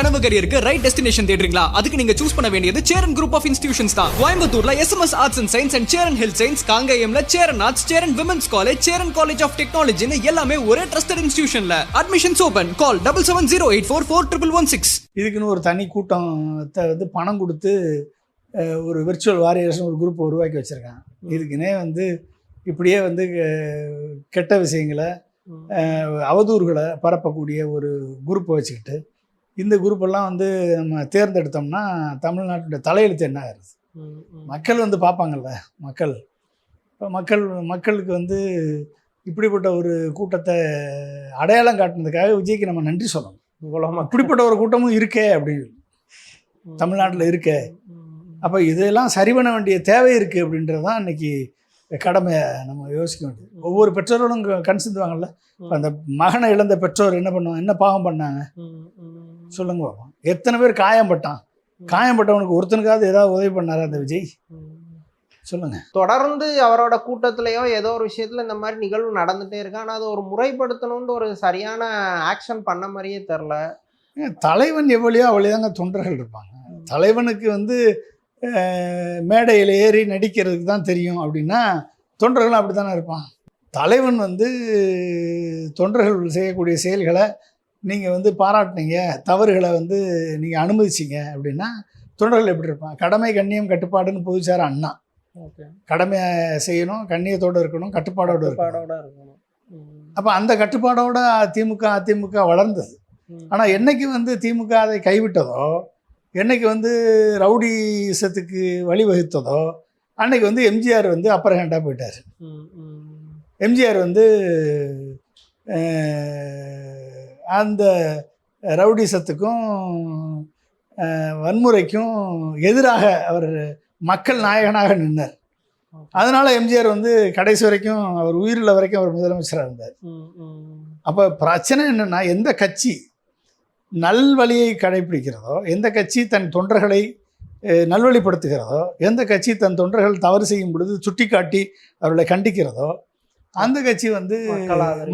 கனவு கரியருக்கு right destination தேடுறீங்களா? அதுக்கு நீங்க சூஸ் பண்ண வேண்டியது சேரன் குரூப் ஆஃப் இன்ஸ்டிடியூஷன்ஸ் தான். கோயம்புத்தூர்ல SMS arts and science and Cheran health science, காங்கேயம்ல Cheran arts, Cheran women's college, Cheran college of டெக்னாலஜின்னு எல்லாமே ஒரே ட்ரஸ்டட் இன்ஸ்டிடியூஷன்ல. Admissions open. கால் 7708441116. இதுக்குன்னு ஒரு தனி கூட்டத்தை வந்து பணம் கொடுத்து ஒரு விர்ச்சுவல் வாரியர்ஸ்னு ஒரு குரூப்பை உருவாக்கி வச்சுருக்காங்க. இதுக்குன்னே வந்து இப்படியே வந்து கெட்ட விஷயங்களை அவதூறுகளை பரப்பக்கூடிய ஒரு குரூப்பை வச்சுக்கிட்டு இந்த குரூப்பெல்லாம் வந்து நம்ம தேர்ந்தெடுத்தோம்னா தமிழ்நாட்டுடைய தலையெழுத்து என்ன ஆகுது? மக்கள் வந்து பார்ப்பாங்கள்ல. இப்போ மக்களுக்கு வந்து இப்படிப்பட்ட ஒரு கூட்டத்தை அடையாளம் காட்டுனதுக்காக விஜய்க்கு நம்ம நன்றி சொல்லணும். இப்படிப்பட்ட ஒரு கூட்டமும் இருக்கே அப்படின்னு தமிழ்நாட்டில் இருக்கே. அப்போ இதெல்லாம் சரி பண்ண வேண்டிய தேவை இருக்குது அப்படின்றது தான் இன்றைக்கி கடமை. நம்ம யோசிக்க வேண்டியது. ஒவ்வொரு பெற்றோர்களும் கண் சிந்துவாங்கல்ல. இப்போ அந்த மகனை இழந்த பெற்றோர் என்ன பண்ணுவாங்க, என்ன பாவம் பண்ணாங்க சொல்லுங்க பார்ப்போம். எத்தனை பேர் காயம்பட்டவனுக்கு ஒருத்தனுக்காவது ஏதாவது உதவி பண்ணாரா அந்த விஜய்? சொல்லுங்க. தொடர்ந்து அவரோட கூட்டத்திலேயோ ஏதோ ஒரு விஷயத்துல இந்த மாதிரி நிகழ்வு நடந்துட்டே இருக்கு. ஆனால் அது ஒரு முறைப்படுத்தணும்னு ஒரு சரியான ஆக்ஷன் பண்ண மாதிரியே தெரில. தலைவன் எவ்வளியோ அவளிதாங்க தொண்டர்கள் இருப்பாங்க. தலைவனுக்கு வந்து மேடையில் ஏறி நடிக்கிறதுக்கு தான் தெரியும் அப்படின்னா தொண்டர்களும் அப்படி தானே இருப்பான். தலைவன் வந்து தொண்டர்கள் செய்யக்கூடிய செயல்களை நீங்கள் வந்து பாராட்டினீங்க, தவறுகளை வந்து நீங்கள் அனுமதிச்சிங்க அப்படின்னா தொண்டர்கள் எப்படி இருப்பான்? கடமை கண்ணியம் கட்டுப்பாடுன்னு பொதுச்சார அண்ணா. கடமையை செய்யணும், கண்ணியத்தோடு இருக்கணும், கட்டுப்பாடோடு இருக்கணும். அப்போ அந்த கட்டுப்பாடோட அதிமுக வளர்ந்தது. ஆனால் என்னைக்கு வந்து திமுக அதை கைவிட்டதோ, என்னைக்கு வந்து ரவுடிசத்துக்கு வழிவகுத்ததோ அன்னைக்கு வந்து எம்ஜிஆர் வந்து அப்பர் ஹேண்டாக போயிட்டார். எம்ஜிஆர் வந்து அந்த ரவுடிசத்துக்கும் வன்முறைக்கும் எதிராக அவர் மக்கள் நாயகனாக நின்றார். அதனால் எம்ஜிஆர் வந்து கடைசி வரைக்கும் அவர் உயிருள்ள வரைக்கும் அவர் முதலமைச்சராக இருந்தார். அப்போ பிரச்சனை என்னென்னா, எந்த கட்சி நல்வழியை கடைபிடிக்கிறதோ, எந்த கட்சி தன் தொண்டர்களை நல்வழிப்படுத்துகிறதோ, எந்த கட்சி தன் தொண்டர்கள் தவறு செய்யும் பொழுது சுட்டி காட்டி அவர்களை கண்டிக்கிறதோ அந்த கட்சி வந்து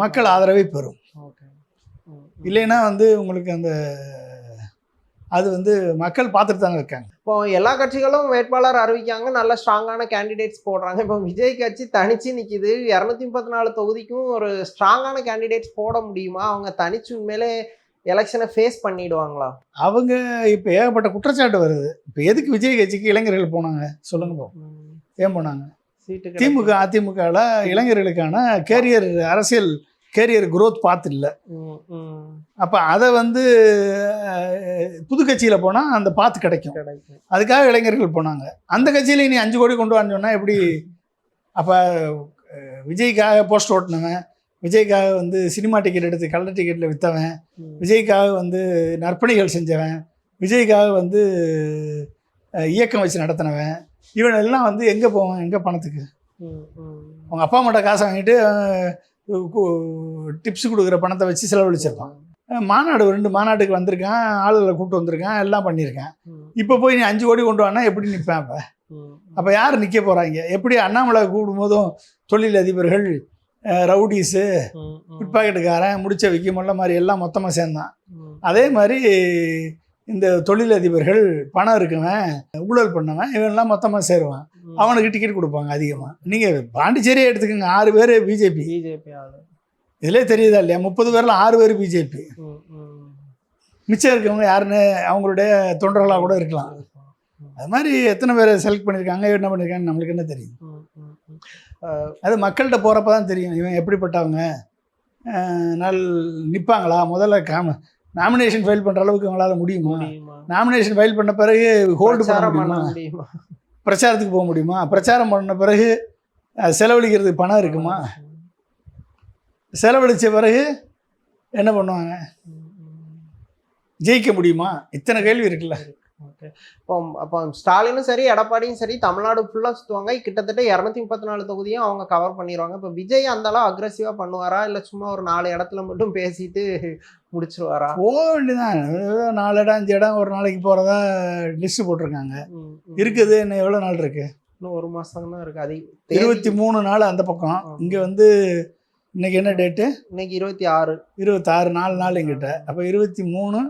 மக்கள் ஆதரவை பெறும். இல்லைன்னா வந்து உங்களுக்கு அந்த அது வந்து மக்கள் பார்த்துட்டு தானே இருக்காங்க. இப்போ எல்லா கட்சிகளும் வேட்பாளர் அறிவிக்காங்க, நல்ல ஸ்ட்ராங்கான கேண்டிடேட்ஸ் போடுறாங்க. இப்போ விஜய் கட்சி தனிச்சு நிற்கிது. 234 தொகுதிக்கும் ஒரு ஸ்ட்ராங்கான கேண்டிடேட்ஸ் போட முடியுமா? அவங்க தனிச்சு உண்மையிலே எலெக்ஷனை ஃபேஸ் பண்ணிடுவாங்களா? அவங்க இப்போ ஏகப்பட்ட குற்றச்சாட்டு வருது. இப்போ எதுக்கு விஜய் கட்சிக்கு இளைஞர்கள் போனாங்க சொல்லுங்க பார்ப்போம். ஏன் போனாங்க? திமுக அதிமுகவில் இளைஞர்களுக்கான அரசியல் கேரியர் குரோத் பார்த்து இல்லை. அப்போ அதை வந்து புது கட்சியில் போனால் அந்த பார்த்து கிடைக்கும். அதுக்காக இளைஞர்கள் போனாங்க. அந்த கட்சியில் நீ 5 கோடி கொண்டு வான்னு சொன்னால் எப்படி? அப்போ விஜய்க்காக போஸ்ட் ஓட்டினவன், விஜய்க்காக வந்து சினிமா டிக்கெட் எடுத்து கலர் டிக்கெட்டில் விற்றவன், விஜய்க்காக வந்து நற்பணிகள் செஞ்சவன், விஜய்க்காக வந்து இயக்கம் வச்சு நடத்தினவன், இவனெல்லாம் வந்து எங்கே போவான்? எங்கே பணத்துக்கு? அவங்க அப்பா அம்மாட்ட காசை வாங்கிட்டு டிப்ஸ் கொடுக்குற பணத்தை வச்சு செலவழிச்சிருப்பான். மாநாடு 2 மாநாட்டுக்கு வந்திருக்கான், ஆளுகளை கூப்பிட்டு வந்திருக்கான், எல்லாம் பண்ணியிருக்கான். இப்போ போய் நீ 5 கோடி கொண்டு வானா எப்படி நிற்பேன்? அப்போ யார் நிற்க போகிறாங்க? எப்படி அண்ணாமலை கூப்பிடும்போதும் தொழில் அதிபர்கள், ரவுடிஸு, பிட்பாக்கெட்டுக்காரன், முடிச்ச வைக்க முள்ள மாதிரி எல்லாம் மொத்தமாக சேர்ந்தான். அதே மாதிரி இந்த தொழிலதிபர்கள், பணம் இருக்குவன், ஊழல் பண்ணவன், இவன்லாம் மொத்தமாக சேருவான். அவனுக்கு டிக்கெட் கொடுப்பாங்க அதிகமாக. நீங்கள் பாண்டிச்சேரியே எடுத்துக்கோங்க, 6 பேர் பிஜேபி. இதிலே தெரியுதா இல்லையா? 30 பேரில் 6 பேர் பிஜேபி. மிச்சம் இருக்கவங்க யாருன்னு அவங்களுடைய தொண்டர்களாக கூட இருக்கலாம். அது மாதிரி எத்தனை பேரை செலக்ட் பண்ணியிருக்காங்க, என்ன பண்ணியிருக்காங்கன்னு நம்மளுக்கு என்ன தெரியும்? அது மக்கள்கிட்ட போகிறப்ப தான் தெரியும் இவன் எப்படிப்பட்டவங்க. நிற்பாங்களா? முதல்ல நாமினேஷன் ஃபைல் பண்ணுற அளவுக்கு அவங்களால முடியுமா? நாமினேஷன் ஃபைல் பண்ண பிறகு ஹோல்டு பண்ண முடியுமா? பிரச்சாரத்துக்கு போக முடியுமா? பிரச்சாரம் பண்ண பிறகு செலவழிக்கிறதுக்கு பணம் இருக்குமா? செலவழித்த பிறகு என்ன பண்ணுவாங்க? ஜெயிக்க முடியுமா? இத்தனை கேள்வி இருக்குல்ல. ஓகே. அப்போ ஸ்டாலினும் சரி எடப்பாடியும் சரி தமிழ்நாடு ஃபுல்லாக சுற்றுவாங்க. கிட்டத்தட்ட 234 தொகுதியும் அவங்க கவர் பண்ணிடுவாங்க. இப்போ விஜய் அந்தளவு அக்ரெசிவாக பண்ணுவாரா, இல்லை சும்மா ஒரு 4 இடத்துல மட்டும் பேசிட்டு முடிச்சிருவாரா? போக வேண்டியதான். 4 இடம் 5 இடம் ஒரு நாளைக்கு போகிறதா லிஸ்ட்டு போட்டிருக்காங்க. இருக்குது இன்னும் எவ்வளோ நாள் இருக்குது? இன்னும் 1 மாதம் தான் இருக்குது. அது 23 நாள் அந்த பக்கம். இங்கே வந்து இன்னைக்கு என்ன டேட்டு? இன்னைக்கு 26 4 நாள் எங்கிட்ட. அப்போ 23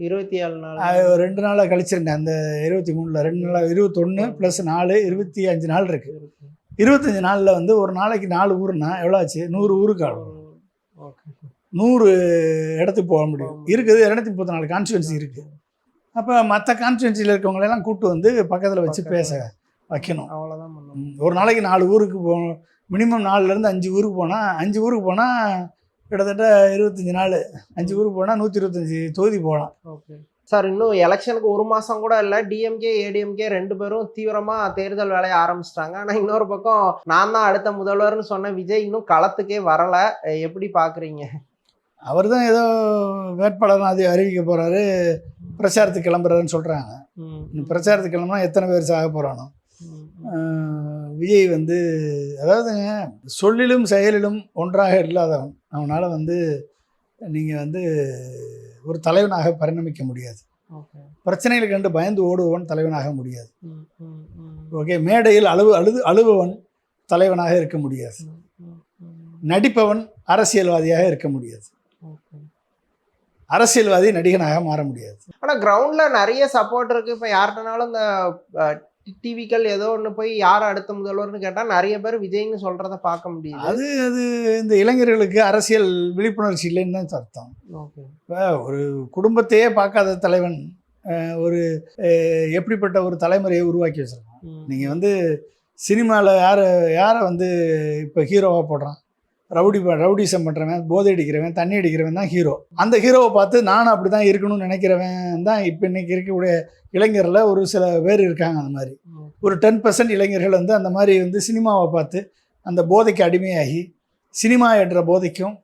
27 நாள். 2 நாளாக கழிச்சிருந்தேன். அந்த 23ல் 2 நாளாக 21 + 4 25 நாள் இருக்கு. 25 நாளில் வந்து ஒரு நாளைக்கு 4 ஊருன்னா எவ்வளோ ஆச்சு? 100 ஊருக்கு ஆகும். 100 இடத்துக்கு போக முடியும். இருக்குது 234 கான்ஸ்டியூன்சி இருக்குது. அப்போ மற்ற கான்ஸ்டியூன்சியில் இருக்கவங்களெல்லாம் கூப்பிட்டு வந்து பக்கத்தில் வச்சு பேச வைக்கணும். அவ்வளோதான். ஒரு நாளைக்கு 4 ஊருக்கு போகணும். மினிமம் 4லேருந்து 5 ஊருக்கு போனால் 5 ஊருக்கு போனால் கிட்டத்தட்ட 25 நாள். 5 ஊருக்கு போனால் 125 தொகுதி போகலாம். ஓகே சார், இன்னும் எலெக்ஷனுக்கு 1 மாதம் கூட இல்லை. டிஎம்கே ஏடிஎம்கே 2 பேரும் தீவிரமாக தேர்தல் வேலையை ஆரம்பிச்சிட்டாங்க. ஆனால் இன்னொரு பக்கம் நான் தான் அடுத்த முதல்வர்னு சொன்ன விஜய் இன்னும் களத்துக்கே வரலை. எப்படி பார்க்குறீங்க? அவர் தான் ஏதோ வேட்பாளர் அது அறிவிக்க போகிறாரு, பிரச்சாரத்துக்கு கிளம்புறாருன்னு சொல்கிறாங்க. பிரச்சாரத்துக்கு கிளம்புனா எத்தனை பேர் சாக போகிறானோ. விஜய் வந்து அதாவதுங்க, சொல்லிலும் செயலிலும் ஒன்றாக இல்லாதவன். அவனால் வந்து நீங்கள் வந்து ஒரு தலைவனாக பரிணமிக்க முடியாது. பிரச்சனைகள் கண்டு பயந்து ஓடுபவன் தலைவனாக முடியாது. ஓகே, மேடையில் அழுபவன் தலைவனாக இருக்க முடியாது. நடிப்பவன் அரசியல்வாதியாக இருக்க முடியாது. அரசியல்வாதி நடிகனாக மாற முடியாது. ஆனால் கிரவுண்டில் நிறைய சப்போர்ட் இருக்குது. இப்போ யார்கிட்டனாலும் இந்த டிவிக்கள் ஏதோ ஒன்று போய் யார் அடுத்த முதல்வர்னு கேட்டால் நிறைய பேர் விஜய்னு சொல்கிறத பார்க்க முடியுது. அது இந்த இளைஞர்களுக்கு அரசியல் விழிப்புணர்ச்சி இல்லைன்னு தான் அர்த்தம். இப்போ ஒரு குடும்பத்தையே பார்க்காத தலைவன் ஒரு எப்படிப்பட்ட ஒரு தலைமுறையை உருவாக்கி வச்சிருக்கான். நீங்கள் வந்து சினிமாவில் யாரை வந்து இப்போ ஹீரோவாக போடுறான்? ரவுடிசம் பண்ணுறவன், போதை அடிக்கிறவன், தண்ணி அடிக்கிறவன் தான் ஹீரோ. அந்த ஹீரோவை பார்த்து நானும் அப்படி தான் இருக்கணும்னு நினைக்கிறவன் தான் இப்போ இன்றைக்கி இருக்கக்கூடிய இளைஞரில் ஒரு சில பேர் இருக்காங்க. அந்த மாதிரி ஒரு 10% இளைஞர்கள் வந்து அந்த மாதிரி வந்து சினிமாவை பார்த்து அந்த போதைக்கு அடிமையாகி, சினிமா என்ற போதைக்கும்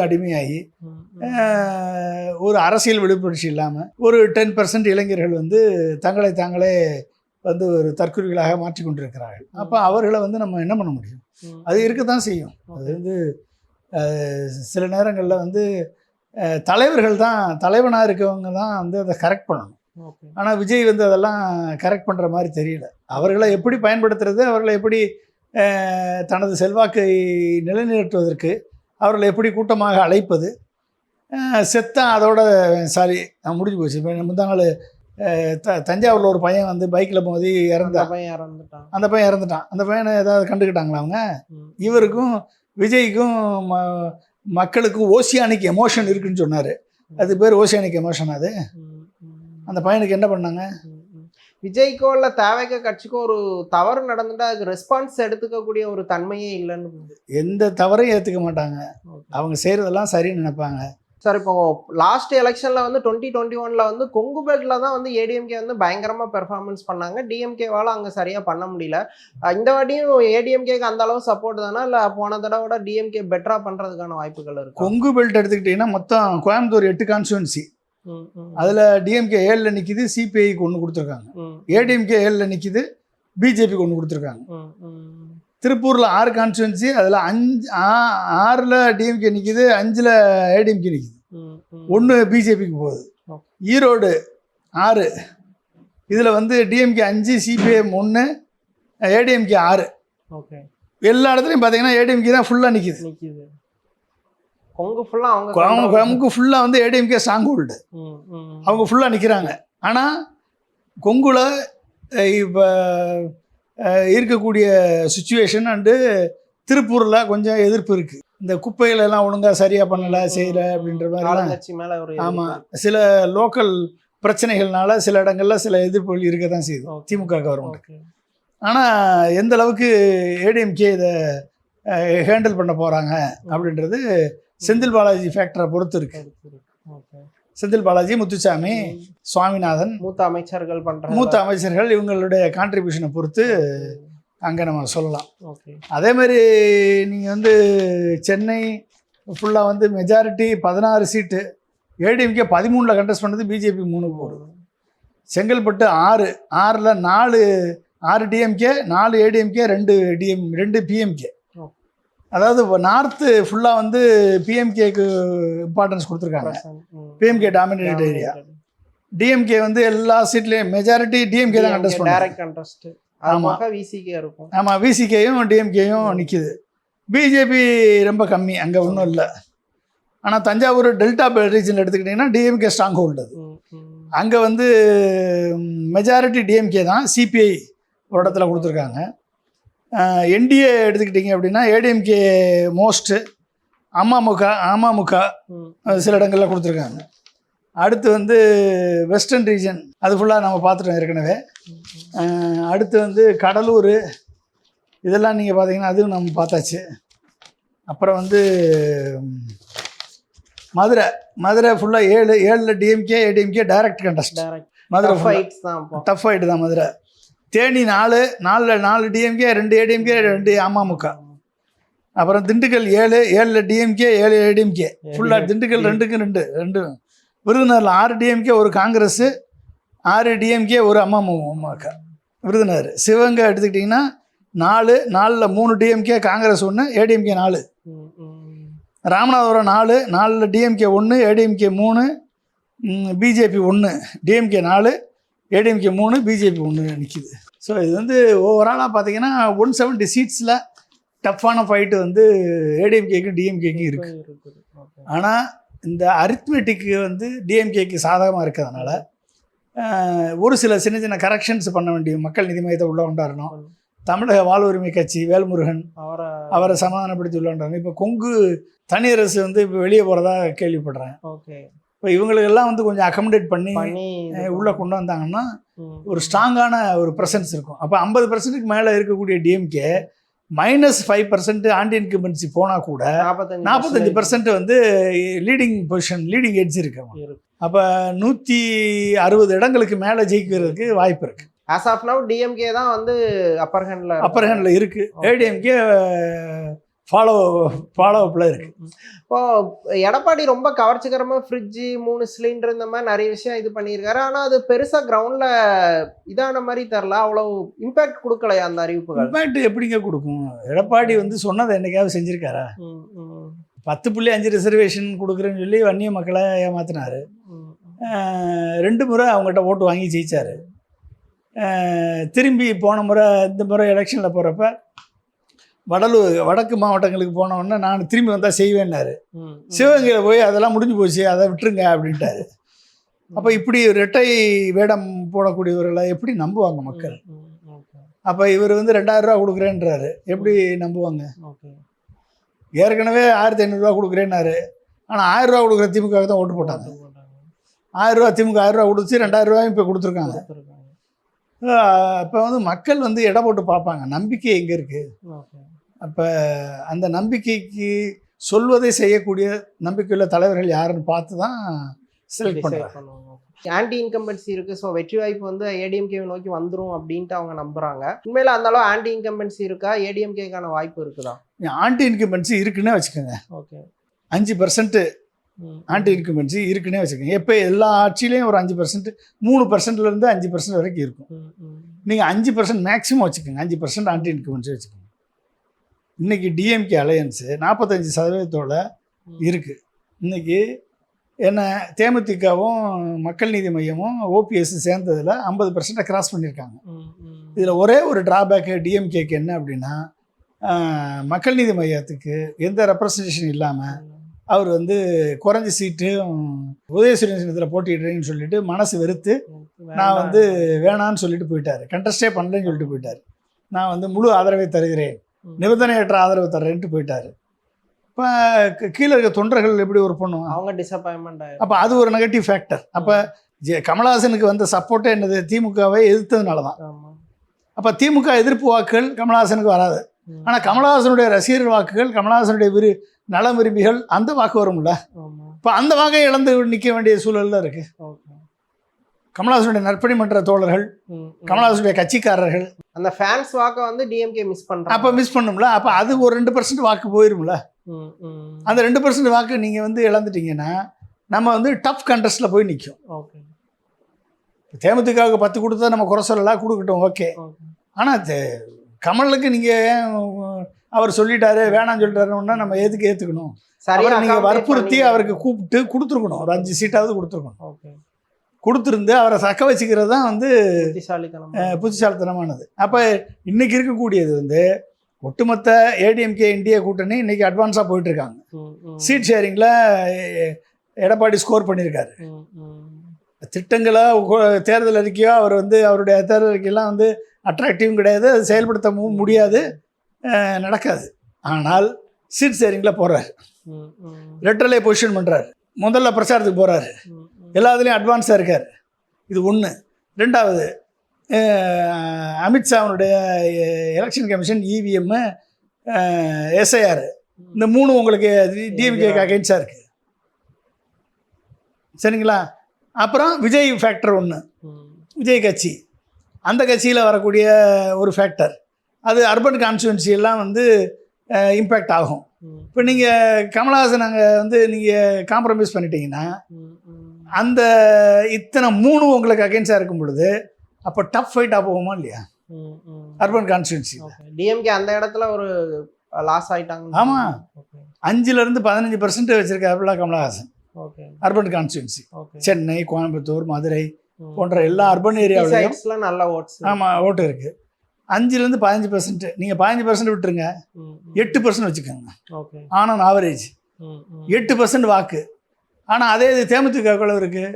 அடிமையாகி, ஒரு அரசியல் விழிப்புணர்ச்சி இல்லாமல் ஒரு 10% இளைஞர்கள் வந்து தங்களை தாங்களே வந்து ஒரு தற்கொலைகளாக மாற்றி கொண்டிருக்கிறார்கள். அப்போ அவர்களை வந்து நம்ம என்ன பண்ண முடியும்? அது இருக்க தான் செய்யும். அது வந்து சில நேரங்களில் வந்து தலைவர்கள் தான், தலைவனாக இருக்கவங்க தான் வந்து அதை கரெக்ட் பண்ணணும். ஆனால் விஜய் வந்து அதெல்லாம் கரெக்ட் பண்ணுற மாதிரி தெரியல. அவர்களை எப்படி பயன்படுத்துறது, அவர்களை எப்படி தனது செல்வாக்கை நிலைநிறுத்துவதற்கு அவர்களை எப்படி கூட்டமாக அழைப்பது, செத்தா அதோட முடிஞ்சு போச்சு. இப்போ முந்தா நாள் தஞ்சாவூரில் ஒரு பையன் வந்து பைக்கில் மோதி இறந்துட்டான். அந்த பையன் இறந்துட்டான். அந்த பையனை ஏதாவது கண்டுக்கிட்டாங்களா அவங்க? இவருக்கும் விஜய்க்கும் மக்களுக்கும் ஓசியானிக் எமோஷன் இருக்குன்னு சொன்னார். அது பேர் ஓசியானிக் எமோஷன். அது அந்த பையனுக்கு என்ன பண்ணாங்க? விஜய்க்கோ இல்லை தேவைக்க கட்சிக்கோ ஒரு தவறு நடந்துட்டா அதுக்கு ரெஸ்பான்ஸ் எடுத்துக்கக்கூடிய ஒரு தன்மையே இல்லைன்னு. எந்த தவறையும் ஏற்றுக்க மாட்டாங்க. அவங்க செய்கிறதெல்லாம் சரின்னு நினைப்பாங்க. சார், இப்போ லாஸ்ட் எலெக்ஷனில் வந்து 2021 வந்து கொங்கு பெல்ட்டில் தான் வந்து ஏடிஎம்கே வந்து பயங்கரமாக பெர்ஃபார்மன்ஸ் பண்ணாங்க. டிஎம்கேவால் அங்கே சரியாக பண்ண முடியல. இந்த வாட்டியும் ஏடிஎம்கேக்கு அந்த அளவு சப்போர்ட் தானே, இல்லை போன தடவை டிஎம்கே பெட்டராக பண்ணுறதுக்கான வாய்ப்புகள் இருக்குது? கொங்கு பெல்ட் எடுத்துக்கிட்டிங்கன்னா மொத்தம் கோயம்புத்தூர் 8 கான்ஸ்டுவன்சி. அதில் டிஎம்கே 7ல் நிற்கிது, சிபிஐக்கு 1 கொடுத்துருக்காங்க. ஏடிஎம்கே 7ல் நிற்கிது, பிஜேபிக்கு 1 கொடுத்துருக்காங்க. திருப்பூரில் 6 கான்ஸ்டுவன்சி. அதில் 6ல் டிஎம்கே நிற்கிது, 5ல் ஏடிஎம்கே நிற்கிது, 1 பிஜேபிக்கு போகுது. ஈரோடு 6. இதில் வந்து டிஎம்கே 5, சிபிஎம் 1, ஏடிஎம்கே 6. எல்லா இடத்துலையும் பார்த்தீங்கன்னா ஏடிஎம்கே தான் ஃபுல்லாக நிற்கிது. கொங்கு ஃபுல்லாக வந்து ஏடிஎம்கே ஸ்ட்ராங் ஹோல்டு. அவங்க ஃபுல்லாக நிற்கிறாங்க. ஆனால் கொங்குல இப்போ இருக்கக்கூடிய சுச்சுவேஷன் அண்டு திருப்பூரில் கொஞ்சம் எதிர்ப்பு இருக்குது. இந்த குப்பைகளெல்லாம் ஒழுங்காக சரியாக பண்ணலை, செய்யலை அப்படின்ற மாதிரிலாம். ஆமாம், சில லோக்கல் பிரச்சனைகள்னால சில இடங்களில் சில எதிர்ப்புகள் இருக்க தான் செய்யுது திமுக கவர்மெண்ட்டுக்கு. ஆனால் எந்த அளவுக்கு ஏடிஎம்கே இதை ஹேண்டில் பண்ண போகிறாங்க அப்படின்றது செந்தில் பாலாஜி ஃபேக்டரை பொறுத்து இருக்கு. செந்தில் பாலாஜி, முத்துசாமி, சுவாமிநாதன், மூத்த அமைச்சர்கள் இவங்களுடைய கான்ட்ரிபியூஷனை பொறுத்து அங்கே நம்ம சொல்லலாம். அதே மாதிரி நீங்கள் வந்து சென்னை ஃபுல்லாக வந்து மெஜாரிட்டி 16 சீட்டு, ஏடிஎம்கே 13ல் கண்டெஸ்ட் பண்ணது, பிஜேபி 3 போடுது. செங்கல்பட்டு 6ல் 6 டிஎம்கே, 4 ஏடிஎம்கே, 2 பிஎம்கே. அதாவது நார்த்து ஃபுல்லாக வந்து பிஎம்கேக்கு இம்பார்ட்டன்ஸ் கொடுத்துருக்காங்க. PMK dominated area. டிஎம்கே வந்து எல்லா சீட்லேயும் மெஜாரிட்டி டிஎம்கே தான் கண்டெஸ்ட் பண்ணுறாங்க. ஆமாம், விசிகே இருக்கும். ஆமாம், விசிகேயும் டிஎம்கேயும் நிற்கிது. பிஜேபி ரொம்ப கம்மி, அங்கே ஒன்றும் இல்லை. ஆனால் தஞ்சாவூர் டெல்டா ரீஜனில் எடுத்துக்கிட்டிங்கன்னா டிஎம்கே ஸ்ட்ராங் ஹோல்டு அது. அங்கே வந்து மெஜாரிட்டி டிஎம்கே தான், சிபிஐ ஒரு இடத்துல கொடுத்துருக்காங்க. என்டிஏ எடுத்துக்கிட்டிங்க அப்படின்னா ஏடிஎம்கே மோஸ்ட்டு, அமமுக சில இடங்களில் கொடுத்துருக்காங்க. அடுத்து வந்து வெஸ்டர்ன் ரீஜன் அது ஃபுல்லாக நம்ம பார்த்துட்டோம் ஏற்கனவே. அடுத்து வந்து கடலூர் இதெல்லாம் நீங்கள் பார்த்தீங்கன்னா அதுவும் நம்ம பார்த்தாச்சு. அப்புறம் வந்து மதுரை ஃபுல்லாக 7 DMK ADMK direct contest. Madurai tough fight தான் மதுரை. தேனி 4 டிஎம்கே 2 ஏடிஎம்கே 2 அமமுக. அப்புறம் திண்டுக்கல் 7 டிஎம்கே 7 ஏடிஎம்கே ஃபுல்லாக. திண்டுக்கல் 2 விருதுநகரில் 6 டிஎம்கே 1 காங்கிரஸ் 6 டிஎம்கே 1 அமமுக விருதுநகர். சிவகங்கை எடுத்துக்கிட்டிங்கன்னா 4 3 DMK Congress 1 ADMK 4. Ramanathapuram 4 DMK 1 ADMK 3 BJP 1 DMK 4 ADMK 3 BJP 1 நிற்கிது. ஸோ இது வந்து ஓவராலாக பார்த்தீங்கன்னா 170 சீட்ஸில் டஃப்பான ஃபைட்டு வந்து ஏடிஎம்கேக்கும் டிஎம்கேக்கும் இருக்குது. ஆனால் இந்த அரித்மெட்டிக்கு வந்து டிஎம்கேக்கு சாதகமாக இருக்கிறதுனால ஒரு சில சின்ன கரெக்ஷன்ஸ் பண்ண வேண்டிய மக்கள் நீதி மையத்தை உள்ள கொண்டாடணும். தமிழக வாழ்வுரிமை கட்சி வேல்முருகன் அவரை சமாதானப்படுத்தி உள்ள கொண்டாடணும். இப்போ கொங்கு தனியரசு வந்து இப்போ வெளியே போகிறதா கேள்விப்படுறேன். இப்போ இவங்களுக்கெல்லாம் வந்து கொஞ்சம் அக்கமடேட் பண்ணி உள்ளே கொண்டு வந்தாங்கன்னா ஒரு ஸ்ட்ராங்கான ஒரு ப்ரெசன்ஸ் இருக்கும். அப்போ 50% மேலே இருக்கக்கூடிய டிஎம்கே -5% ஆன்டி இன்கம்பன்சி போனால் கூட 45% வந்து லீடிங் பொசிஷன், லீடிங் எட்ஜ் இருக்கு. அப்போ 160 இடங்களுக்கு மேலே ஜெயிக்கிறதுக்கு வாய்ப்பு இருக்கு. as of now டிஎம்கே தான் வந்து அப்பர் ஹேண்ட்ல இருக்கு. ஏடிஎம்கே ஃபாலோ அப்ல இருக்கு. இப்போ எடப்பாடி ரொம்ப கவர்ச்சிகரமா ஃப்ரிட்ஜ் 3 சிலிண்டர் இந்த மாதிரி நிறைய விஷயம் இது பண்ணியிருக்காரு. ஆனா அது பெருசா கிரவுண்ட்ல இதான மாதிரி தெரியல, அவ்வளவு இம்பாக்ட் கொடுக்கலையா அந்த அறிவிப்புகள்? இம்பாக்ட் எப்படிங்க கொடுக்கும்? எடப்பாடி வந்து சொன்னதை என்னைக்காவது செஞ்சிருக்காரா? 10.5 ரிசர்வேஷன் கொடுக்குறேன்னு சொல்லி வன்னிய மக்களை ஏமாத்தினாரு. 2 முறை அவங்ககிட்ட ஓட்டு வாங்கி ஜெயிச்சாரு. திரும்பி போன முறை இந்த முறை எலெக்ஷனில் போகிறப்ப வடக்கு மாவட்டங்களுக்கு போனவுடனே நான் திரும்பி வந்தால் செய்வேன்னாரு. சிவகங்கையில் போய் அதெல்லாம் முடிஞ்சு போச்சு, அதை விட்டுருங்க அப்படின்ட்டாரு. அப்போ இப்படி இரட்டை வேடம் போடக்கூடியவர்களை எப்படி நம்புவாங்க மக்கள்? அப்போ இவர் வந்து 2000 ரூபா கொடுக்குறேன்றாரு, எப்படி நம்புவாங்க? ஏற்கனவே 1500 ரூபா கொடுக்குறேன்னாரு. ஆனால் 1000 ரூபா கொடுக்குற திமுக தான் ஓட்டு போட்டாங்க. 1000 ரூபா திமுக 1000 ரூபா கொடுத்து 2000 ரூபாயும் இப்போ கொடுத்துருக்காங்க. இப்போ வந்து மக்கள் வந்து எடை போட்டு பார்ப்பாங்க, நம்பிக்கை எங்கே இருக்குது. அப்போ அந்த நம்பிக்கைக்கு சொல்வதை செய்யக்கூடிய நம்பிக்கையுள்ள தலைவர்கள் யாருன்னு பார்த்து தான் செலக்ட் பண்ணுறாங்க. ஆன்டி இன்கம்பன்சி இருக்கு, ஸோ வெற்றி வாய்ப்பு வந்து ஏடிஎம்கே நோக்கி வந்துடும் அப்படின்ட்டு அவங்க நம்புறாங்க. உண்மையில அந்த அளவு ஆன்டி இன்கம்பன்சி இருக்கா? ஏடிஎம்கேக்கான வாய்ப்பு இருக்குதா? ஆன்டி இன்கம்பன்சி இருக்குன்னே வச்சுக்கோங்க. 5% ஆன்டி இன்கம்பன்சி இருக்குன்னே வச்சுக்கோங்க. எப்போ எல்லா ஆட்சியிலையும் ஒரு 5%, 3%லேருந்து 5% வரைக்கும் இருக்கும். நீங்கள் 5% மேக்ஸிமம் வச்சுக்கோங்க. 5% ஆன்டி இன்கம்பன்சி வச்சுக்கோங்க. இன்றைக்கி டிஎம்கே அலையன்ஸு 45% இருக்குது. இன்றைக்கி என்ன தேமுதிகவும் மக்கள் நீதி மையமும் ஓபிஎஸ் சேர்ந்ததில் 50% கிராஸ் பண்ணியிருக்காங்க. இதில் ஒரே ஒரு ட்ராபேக்கு டிஎம்கேக்கு என்ன அப்படின்னா, மக்கள் நீதி மையத்துக்கு எந்த ரெப்ரசன்டேஷன் இல்லாமல் அவர் வந்து குறைஞ்ச சீட்டு உதயசூரியன் சின்னத்தில் போட்டிடுறேன்னு சொல்லிட்டு மனசு வெறுத்து நான் வந்து வேணான்னு சொல்லிட்டு போயிட்டார். கண்டஸ்டே பண்ணலன்னு சொல்லிட்டு போயிட்டார். நான் வந்து முழு ஆதரவை தருகிறேன், நிபந்தனையற்ற ஆதரவு தர்றேன்ட்டு போயிட்டார். இப்போ கீழே இருக்க தொண்டர்கள் எப்படி ஒரு பண்ணுவாங்க? அவங்க டிசப்பாயின்மெண்ட் ஆகும். அப்போ அது ஒரு நெகட்டிவ் ஃபேக்டர். அப்போ கமலஹாசனுக்கு வந்த சப்போர்ட்டே என்னது? திமுகவை எதிர்த்ததுனால தான். அப்போ திமுக எதிர்ப்பு வாக்குகள் கமலஹாசனுக்கு வராது. ஆனால் கமலஹாசனுடைய ரசிகர்கள் வாக்குகள், கமலஹாசனுடைய நலம் விரும்பிகள் அந்த வாக்கு வரும்ல. இப்போ அந்த வாக்கை இழந்து நிற்க வேண்டிய சூழலில் இருக்கு. கமலஹாசனுடைய நற்பணி மன்ற தோழர்கள், கமலஹாசனுடைய கட்சிக்காரர்கள், அந்த ஃபேன்ஸ் வாக்கை வந்து டிஎம்கே மிஸ் பண்ணுறாங்க. அப்போ மிஸ் பண்ணும்ல. அப்போ அது ஒரு 2% வாக்கு போயிரும்ல. அந்த 2% வாக்கு நீங்கள் வந்து இழந்துட்டீங்கன்னா நம்ம வந்து டஃப் கண்டஸ்டில் போய் நிற்கும். தேமுதிகவுக்கு 10 கொடுத்தா நம்ம குறை சொல்லலாம், கொடுக்கட்டும், ஓகே. ஆனால் கமலுக்கு நீங்கள் அவர் சொல்லிட்டாரு வேணான்னு சொல்லிட்டாருன்னா நம்ம எதுக்கு ஏற்றுக்கணும்? அவரை நீங்கள் வற்புறுத்தி அவருக்கு கூப்பிட்டு கொடுத்துருக்கணும். ஒரு 5 சீட்டாவது கொடுத்துருக்கணும். கொடுத்துருந்து அவரை தக்க வச்சுக்கிறது தான் வந்து புத்திசாலித்தனமானது. அப்போ இன்றைக்கி இருக்கக்கூடியது வந்து ஒட்டுமொத்த ஏடிஎம்கே இந்தியா கூட்டணி இன்னைக்கு அட்வான்ஸாக போயிட்டு இருக்காங்க. சீட் ஷேரிங்கில் எடப்பாடி ஸ்கோர் பண்ணியிருக்காரு. திட்டங்களா தேர்தல் அறிக்கையோ அவர் வந்து அவருடைய தேர்தல் அறிக்கையெல்லாம் வந்து அட்ராக்டிவும் கிடையாது, அது செயல்படுத்தவும் முடியாது, நடக்காது. ஆனால் சீட் ஷேரிங்கில் போகிறாரு, ரெட்டர்லே பொசிஷன் பண்ணுறாரு, முதல்ல பிரச்சாரத்துக்கு போகிறாரு, எல்லாத்துலேயும் அட்வான்ஸாக இருக்கார். இது ஒன்று. ரெண்டாவது, அமித்ஷாவுடைய எலெக்ஷன் கமிஷன், இவிஎம், எஸ்ஐஆர், இந்த 3 உங்களுக்கு டிஎம்கேக்கு அகைன்ஸ்டாக இருக்குது. சரிங்களா? அப்புறம் விஜய் ஃபேக்டர் ஒன்று, விஜய் கட்சி, அந்த கட்சியில் வரக்கூடிய ஒரு ஃபேக்டர், அது அர்பன் கான்ஸ்டுவன்சி எல்லாம் வந்து இம்பேக்ட் ஆகும். இப்போ நீங்கள் கமலஹாசன் அங்கே வந்து நீங்கள் காம்ப்ரமைஸ் பண்ணிட்டீங்கன்னா அந்த இத்தனை 3 உங்களுக்கு அகைன்ஸ்டாக இருக்கும் பொழுது அப்போ டஃப் ஃபைட்டாக போகுமா இல்லையா அர்பன் கான்ஸ்டுவன்சி? டிஎம்கே அந்த இடத்துல ஒரு லாஸ் ஆயிட்டாங்க. ஆமாம், 5% 15% வச்சிருக்காருல கமலஹாசன் அர்பன் கான்ஸ்டுவன்சி. சென்னை, கோயம்புத்தூர், மதுரை போன்ற எல்லா அர்பன் ஏரியாவிலும் நல்ல ஓட்ஸ். ஆமாம், ஓட்டு இருக்குது. 5% 15%, நீங்கள் 15% விட்டுருங்க, 8% வச்சுக்கோங்க. ஆனால் ஆவரேஜ் 8% வாக்கு. ஆனால் அதே இது தேமுதிகவுக்குள்ள இருக்குது.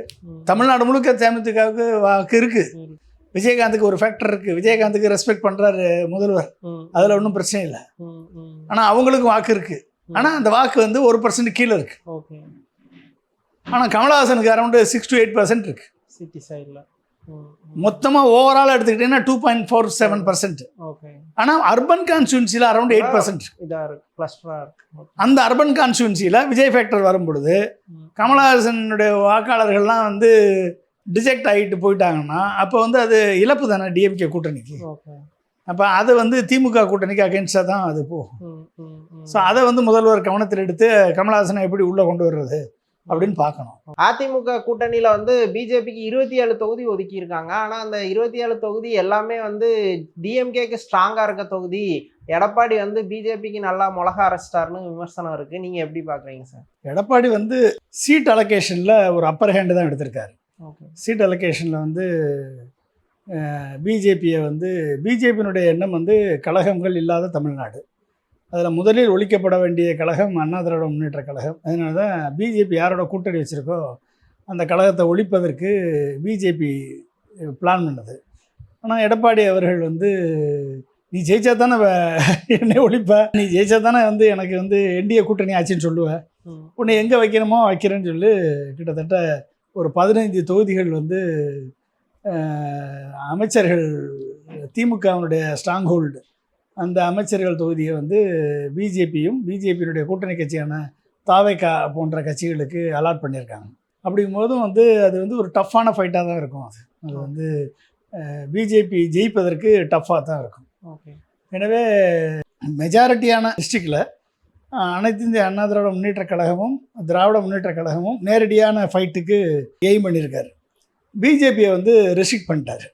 தமிழ்நாடு முழுக்க தேமுதிகவுக்கு வாக்கு இருக்குது. விஜயகாந்துக்கு ஒரு ஃபேக்டர் இருக்குது, விஜயகாந்துக்கு ரெஸ்பெக்ட் பண்ணுறாரு முதல்வர், அதில் ஒன்றும் பிரச்சனை இல்லை. ஆனால் அவங்களுக்கும் வாக்கு இருக்குது, ஆனால் அந்த வாக்கு வந்து 1% கீழே இருக்குது. ஆனால் கமலஹாசனுக்கு அரௌண்டு 6 to 8% இருக்குது சிட்டி சைடில். மொத்தமாக ஓவரால் எடுத்துக்கிட்டிங்கன்னா 2.47%. ஆனால் அர்பன் கான்ஸ்டுவன்சியில் அரௌண்ட் 8% அந்த அர்பன் கான்ஸ்டுவன்சியில் விஜய் ஃபேக்டர் வரும் பொழுது கமலஹாசனுடைய வாக்காளர்கள்லாம் வந்து டிஜெக்ட் ஆகிட்டு போயிட்டாங்கன்னா அப்போ வந்து அது இழப்பு தானே டிஎம்கே கூட்டணிக்கு. அப்போ அது வந்து திமுக கூட்டணிக்கு அகென்ஸ்டாக தான் அது போகும். ஸோ அதை வந்து முதல்வர் கவனத்தில் எடுத்து கமலஹாசனை எப்படி உள்ளே கொண்டு வர்றது அப்படின்னு பார்க்கணும். அதிமுக கூட்டணியில வந்து பிஜேபிக்கு 27 தொகுதி ஒதுக்கி இருக்காங்க. ஆனா அந்த 27 தொகுதி எல்லாமே வந்து டிஎம்கேக்கு ஸ்ட்ராங்கா இருக்க தொகுதி. எடப்பாடி வந்து பிஜேபிக்கு நல்லா மிளகா அரைச்சிட்டாருன்னு விமர்சனம் இருக்கு. நீங்க எப்படி பாக்குறீங்க சார்? எடப்பாடி வந்து சீட் அலோகேஷன்ல ஒரு அப்பர் ஹேண்டு தான் எடுத்திருக்காரு. சீட் அலோகேஷன்ல வந்து பிஜேபியை வந்து பிஜேபியினுடைய எண்ணம் வந்து கழகங்கள் இல்லாத தமிழ்நாடு. அதில் முதலில் ஒழிக்கப்பட வேண்டிய கழகம் அண்ணா திராவிட முன்னேற்ற கழகம். அதனால தான் பிஜேபி யாரோட கூட்டணி வச்சுருக்கோ அந்த கழகத்தை ஒழிப்பதற்கு பிஜேபி பிளான் பண்ணது. ஆனால் எடப்பாடி அவர்கள் வந்து நீ ஜெயிச்சா தானே என்னை ஒழிப்ப, நீ ஜெயிச்சா தானே வந்து எனக்கு வந்து என்டிஏ கூட்டணி ஆச்சுன்னு சொல்லுவேன், உன்னை எங்கே வைக்கணுமோ வைக்கிறேன்னு சொல்லி கிட்டத்தட்ட ஒரு 15 தொகுதிகள் வந்து அமைச்சர்கள் திமுகவினுடைய ஸ்ட்ராங் ஹோல்டு அந்த அமைச்சர்கள் தொகுதியை வந்து பிஜேபியும் பிஜேபியினுடைய கூட்டணி கட்சியான தாவேகா போன்ற கட்சிகளுக்கு அலாட் பண்ணியிருக்காங்க. அப்படிங்கும்போதும் வந்து அது வந்து ஒரு டஃப்பான ஃபைட்டாக தான் இருக்கும். அது வந்து பிஜேபி ஜெயிப்பதற்கு டஃப்பாக தான் இருக்கும். எனவே மெஜாரிட்டியான டிஸ்ட்ரிக்டில் அனைத்து இந்திய அண்ணா திராவிட முன்னேற்ற கழகமும் திராவிட முன்னேற்ற கழகமும் நேரடியான ஃபைட்டுக்கு எய்ம் பண்ணியிருக்காரு. பிஜேபியை வந்து ரெஸ்ட்ரிக்ட் பண்ணிட்டார்.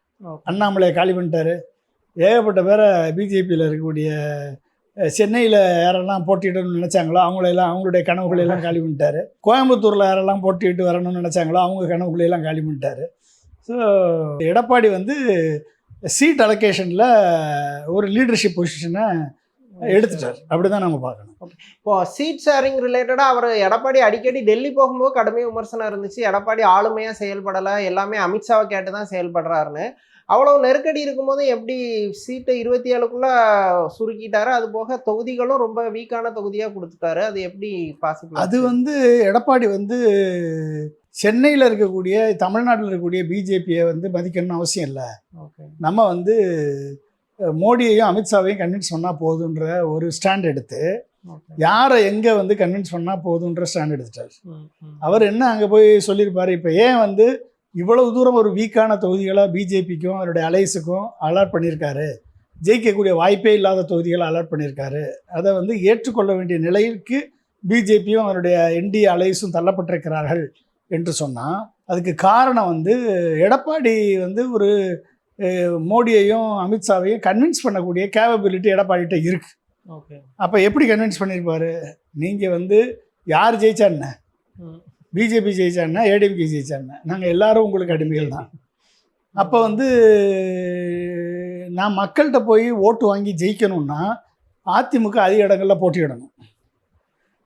அண்ணாமலையை காலி பண்ணிட்டார். ஏகப்பட்ட பேரை பிஜேபியில் இருக்கக்கூடிய சென்னையில் யாரெல்லாம் போட்டியிடணும்னு நினச்சாங்களோ அவங்களெல்லாம் அவங்களுடைய கனவுகளையெல்லாம் காலி பண்ணிட்டார். கோயம்புத்தூரில் யாரெல்லாம் போட்டியிட்டு வரணும்னு நினச்சாங்களோ அவங்க கனவுகளையெல்லாம் காலி பண்ணிட்டார். ஸோ எடப்பாடி வந்து சீட் அலோகேஷனில் ஒரு லீடர்ஷிப் பொசிஷனை எடுத்துட்டார். அப்படி தான் நம்ம பார்க்கணும். இப்போ சீட் ஷேரிங் ரிலேட்டடாக அவர் எடப்பாடி அடிக்கடி டெல்லி போகும்போது கடுமையாக விமர்சனம் இருந்துச்சு. எடப்பாடி ஆளுமையாக செயல்படலை, எல்லாமே அமித்ஷாவை கேட்டு தான் செயல்படுறாருன்னு. அவ்வளோ நெருக்கடி இருக்கும்போது எப்படி சீட்டை 27க்குள்ளே சுருக்கிட்டாரு? அது போக தொகுதிகளும் ரொம்ப வீக்கான தொகுதியாக கொடுத்துட்டாரு. அது எப்படி பாசிபிள்? அது வந்து எடப்பாடி வந்து சென்னையில் இருக்கக்கூடிய தமிழ்நாட்டில் இருக்கக்கூடிய பிஜேபியை வந்து மதிக்கணும்னு அவசியம் இல்லை. நம்ம வந்து மோடியையும் அமித்ஷாவையும் கன்வின்ஸ் பண்ணால் போதுன்ற ஒரு ஸ்டாண்ட் எடுத்து யாரை எங்கே வந்து கன்வின்ஸ் பண்ணால் போதுன்ற ஸ்டாண்ட் எடுத்துட்டார். அவர் என்ன அங்கே போய் சொல்லியிருப்பார், இப்போ ஏன் வந்து இவ்வளவு தூரம் ஒரு வீக்கான தொகுதிகளாக பிஜேபிக்கும் அவருடைய அலைஸுக்கும் அலாட் பண்ணியிருக்காரு, ஜெயிக்கக்கூடிய வாய்ப்பே இல்லாத தொகுதிகளை அலாட் பண்ணியிருக்காரு, அதை வந்து ஏற்றுக்கொள்ள வேண்டிய நிலைக்கு பிஜேபியும் அவருடைய என்டிஏ அலைஸும் தள்ளப்பட்டிருக்கிறார்கள் என்று சொன்னால் அதுக்கு காரணம் வந்து எடப்பாடி வந்து ஒரு மோடியையும் அமித்ஷாவையும் கன்வின்ஸ் பண்ணக்கூடிய கேப்பபிலிட்டி எடப்பாடிகிட்ட இருக்குது. அப்போ எப்படி கன்வின்ஸ் பண்ணியிருப்பார்? நீங்கள் வந்து யார் ஜெயிச்சா என்ன, பிஜேபி ஜெயிச்சா என்ன, ஏடிஎம்கே ஜெயிச்சா என்ன, நாங்கள் எல்லாரும் உங்களுக்கு அடிமைகள் தான். அப்போ வந்து நான் மக்கள்கிட்ட போய் ஓட்டு வாங்கி ஜெயிக்கணும்னா அதிமுக அதிக இடங்களில் போட்டியிடணும்.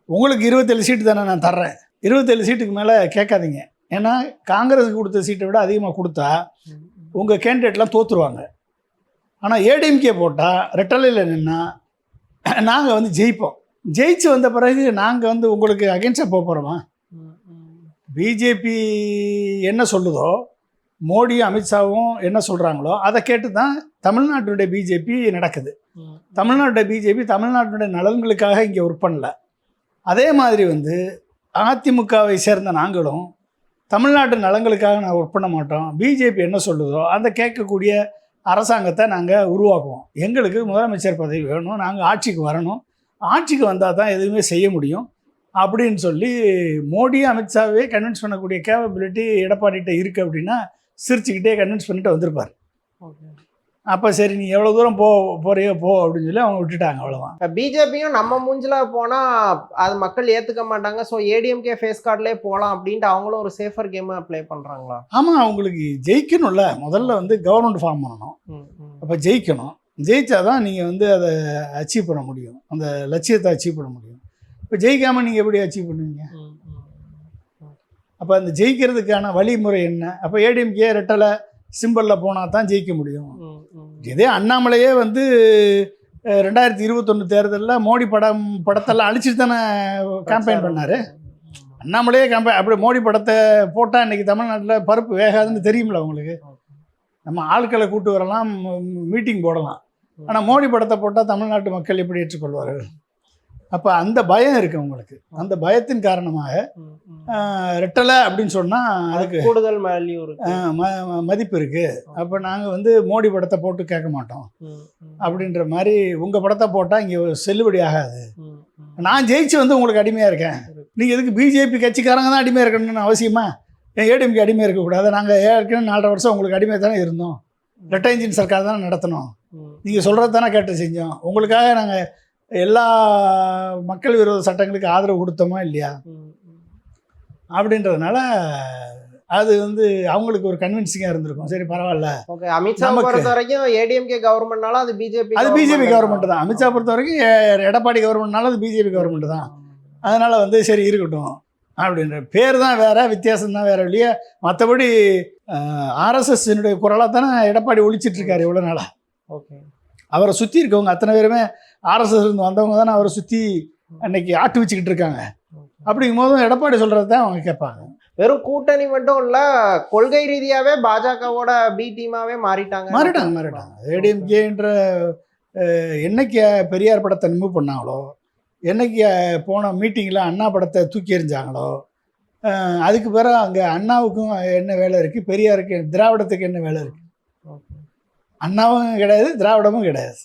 உங்களுக்கு 27 சீட்டு தானே நான் தர்றேன், 27 சீட்டுக்கு மேலே கேட்காதீங்க. ஏன்னா காங்கிரஸுக்கு கொடுத்த சீட்டை விட அதிகமாக கொடுத்தா உங்கள் கேண்டிடேட்லாம் தோற்றுருவாங்க. ஆனால் ஏடிஎம்கே போட்டால் ரெட்டலையில் நின்னா நாங்கள் வந்து ஜெயிப்போம். ஜெயிச்சு வந்த பிறகு நாங்கள் வந்து உங்களுக்கு அகென்ஸ்டாக போக போகிறோமா? பிஜேபி என்ன சொல்லுதோ, மோடியும் அமித்ஷாவும் என்ன சொல்கிறாங்களோ அதை கேட்டு தான் தமிழ்நாட்டுடைய பிஜேபி நடக்குது. தமிழ்நாட்டுடைய பிஜேபி தமிழ்நாட்டுடைய நலன்களுக்காக இங்கே ஒர்க் பண்ணல. அதே மாதிரி வந்து அதிமுகவை சேர்ந்த நாங்களும் தமிழ்நாட்டு நலன்களுக்காக நான் ஒர்க் பண்ண மாட்டோம். பிஜேபி என்ன சொல்லுதோ அந்த கேட்கக்கூடிய அரசாங்கத்தை நாங்கள் உருவாக்குவோம். எங்களுக்கு முதலமைச்சர் பதவி வேணும், நாங்கள் ஆட்சிக்கு வரணும், ஆட்சிக்கு வந்தால் தான் எதுவுமே செய்ய முடியும் அப்படின்னு சொல்லி மோடி அமித்ஷாவே கன்வின்ஸ் பண்ணக்கூடிய கேப்பபிலிட்டி எடப்பாடிகிட்ட இருக்குது அப்படின்னா சிரிச்சுக்கிட்டே கன்வின்ஸ் பண்ணிட்டு வந்திருப்பார். அப்போ சரி நீ எவ்வளோ தூரம் போறியோ போ அப்படின்னு சொல்லி அவங்க விட்டுட்டாங்க, அவ்வளோதான். பிஜேபியும் நம்ம மூஞ்சில் போனால் அது மக்கள் ஏற்றுக்க மாட்டாங்க, ஸோ ஏடிஎம்கே ஃபேஸ் கார்ட்லேயே போகலாம் அப்படின்ட்டு அவங்களும் ஒரு சேஃபர் கேமை ப்ளே பண்ணுறாங்களா? ஆமாம், அவங்களுக்கு ஜெயிக்கணும்ல. முதல்ல வந்து கவர்மெண்ட் ஃபார்ம் பண்ணணும், அப்போ ஜெயிக்கணும். ஜெயிச்சாதான் நீங்கள் வந்து அதை அச்சீவ் பண்ண முடியும், அந்த லட்சியத்தை அச்சீவ் பண்ண முடியும். இப்போ ஜெயிக்காமல் நீங்கள் எப்படி அச்சீவ் பண்ணுவீங்க? அப்போ அந்த ஜெயிக்கிறதுக்கான வழிமுறை என்ன? அப்போ ஏடிஎம்கே ரெட்டலை சிம்பிளில் போனால் தான் ஜெயிக்க முடியும். இதே அண்ணாமலையே வந்து 2021 தேர்தலில் மோடி படத்தெல்லாம் அழிச்சிட்டு தானே கேம்பெயின் பண்ணார். அண்ணாமலையே அப்படி மோடி படத்தை போட்டால் இன்றைக்கி தமிழ்நாட்டில் பருப்பு வேகாதுன்னு தெரியுமில்ல உங்களுக்கு. நம்ம ஆட்களை கூட்டு வரலாம், மீட்டிங் போடலாம், ஆனால் மோடி படத்தை போட்டால் தமிழ்நாட்டு மக்கள் எப்படி ஏற்றுக்கொள்வார்கள்? அப்போ அந்த பயம் இருக்குது உங்களுக்கு. அந்த பயத்தின் காரணமாக ரெட்டலை அப்படின்னு சொன்னால் அதுக்கு கூடுதல் வேல்யூ மதிப்பு இருக்குது. அப்போ நாங்கள் வந்து மோடி படத்தை போட்டு கேட்க மாட்டோம் அப்படின்ற மாதிரி உங்கள் படத்தை போட்டால் இங்கே செல்லுபடி ஆகாது. நான் ஜெயிச்சு வந்து உங்களுக்கு அடிமையாக இருக்கேன், நீங்கள் எதுக்கு பிஜேபி கட்சிக்காரங்க தான் அடிமையாக இருக்கணும்னு அவசியமா? ஏன் ஏடிஎம்கே அடிமையாக இருக்கக்கூடாது? நாங்கள் ஏற்கனவே 4.5 வருஷம் உங்களுக்கு அடிமையாக தானே இருந்தோம், ரெட்டை இன்ஜின் சர்க்கார் தானே நடத்தணும், நீங்கள் சொல்கிறது தானே கேட்டு செஞ்சோம். உங்களுக்காக நாங்கள் எல்லா மக்கள் விரோத சட்டங்களுக்கு ஆதரவு கொடுத்தோமா இல்லையா? அப்படின்றதுனால அது வந்து அவங்களுக்கு ஒரு கன்வின்சிங்காக இருந்திருக்கும். சரி பரவாயில்ல. ஓகே, அமித்ஷா பொறுத்த வரைக்கும் ஏடிஎம்கே கவர்மெண்ட்னால அது பிஜேபி கவர்மெண்ட் தான். அமித்ஷா பொறுத்த வரைக்கும் எடப்பாடி கவர்மெண்ட்னால அது பிஜேபி கவர்மெண்ட் தான். அதனால் வந்து சரி இருக்கட்டும் அப்படின்ற பேர் தான் வேறு, வித்தியாசம் தான் வேறு இல்லையா? மற்றபடி ஆர்எஸ்எஸ்னுடைய குரலாக தானே எடப்பாடி ஒழிச்சிட்ருக்காரு இவ்வளோ நாளாக. ஓகே, அவரை சுற்றி இருக்கவங்க அத்தனை பேருமே ஆர்எஸ்எஸ் இருந்து வந்தவங்க தானே அவரை சுற்றி அன்னைக்கு ஆட்டு வச்சுக்கிட்டு இருக்காங்க. அப்படிங்கும் போதும் எடப்பாடி சொல்கிறது தான் அவங்க கேட்பாங்க. வெறும் கூட்டணி மட்டும் இல்லை, கொள்கை ரீதியாகவே பாஜகவோட பி டீமாகவே மாறிட்டாங்க. ஏடிஎம்கேன்ற என்னைக்கு பெரியார் படத்தை ரிமூவ் பண்ணாங்களோ, என்னைக்கு போன மீட்டிங்கில் அண்ணா படத்தை தூக்கி எறிஞ்சாங்களோ, அதுக்கு பிறகு அங்கே அண்ணாவுக்கும் என்ன வேலை இருக்குது, பெரியாருக்கு திராவிடத்துக்கு என்ன வேலை இருக்குது? அண்ணாவும் கிடையாது, திராவிடமும் கிடையாது.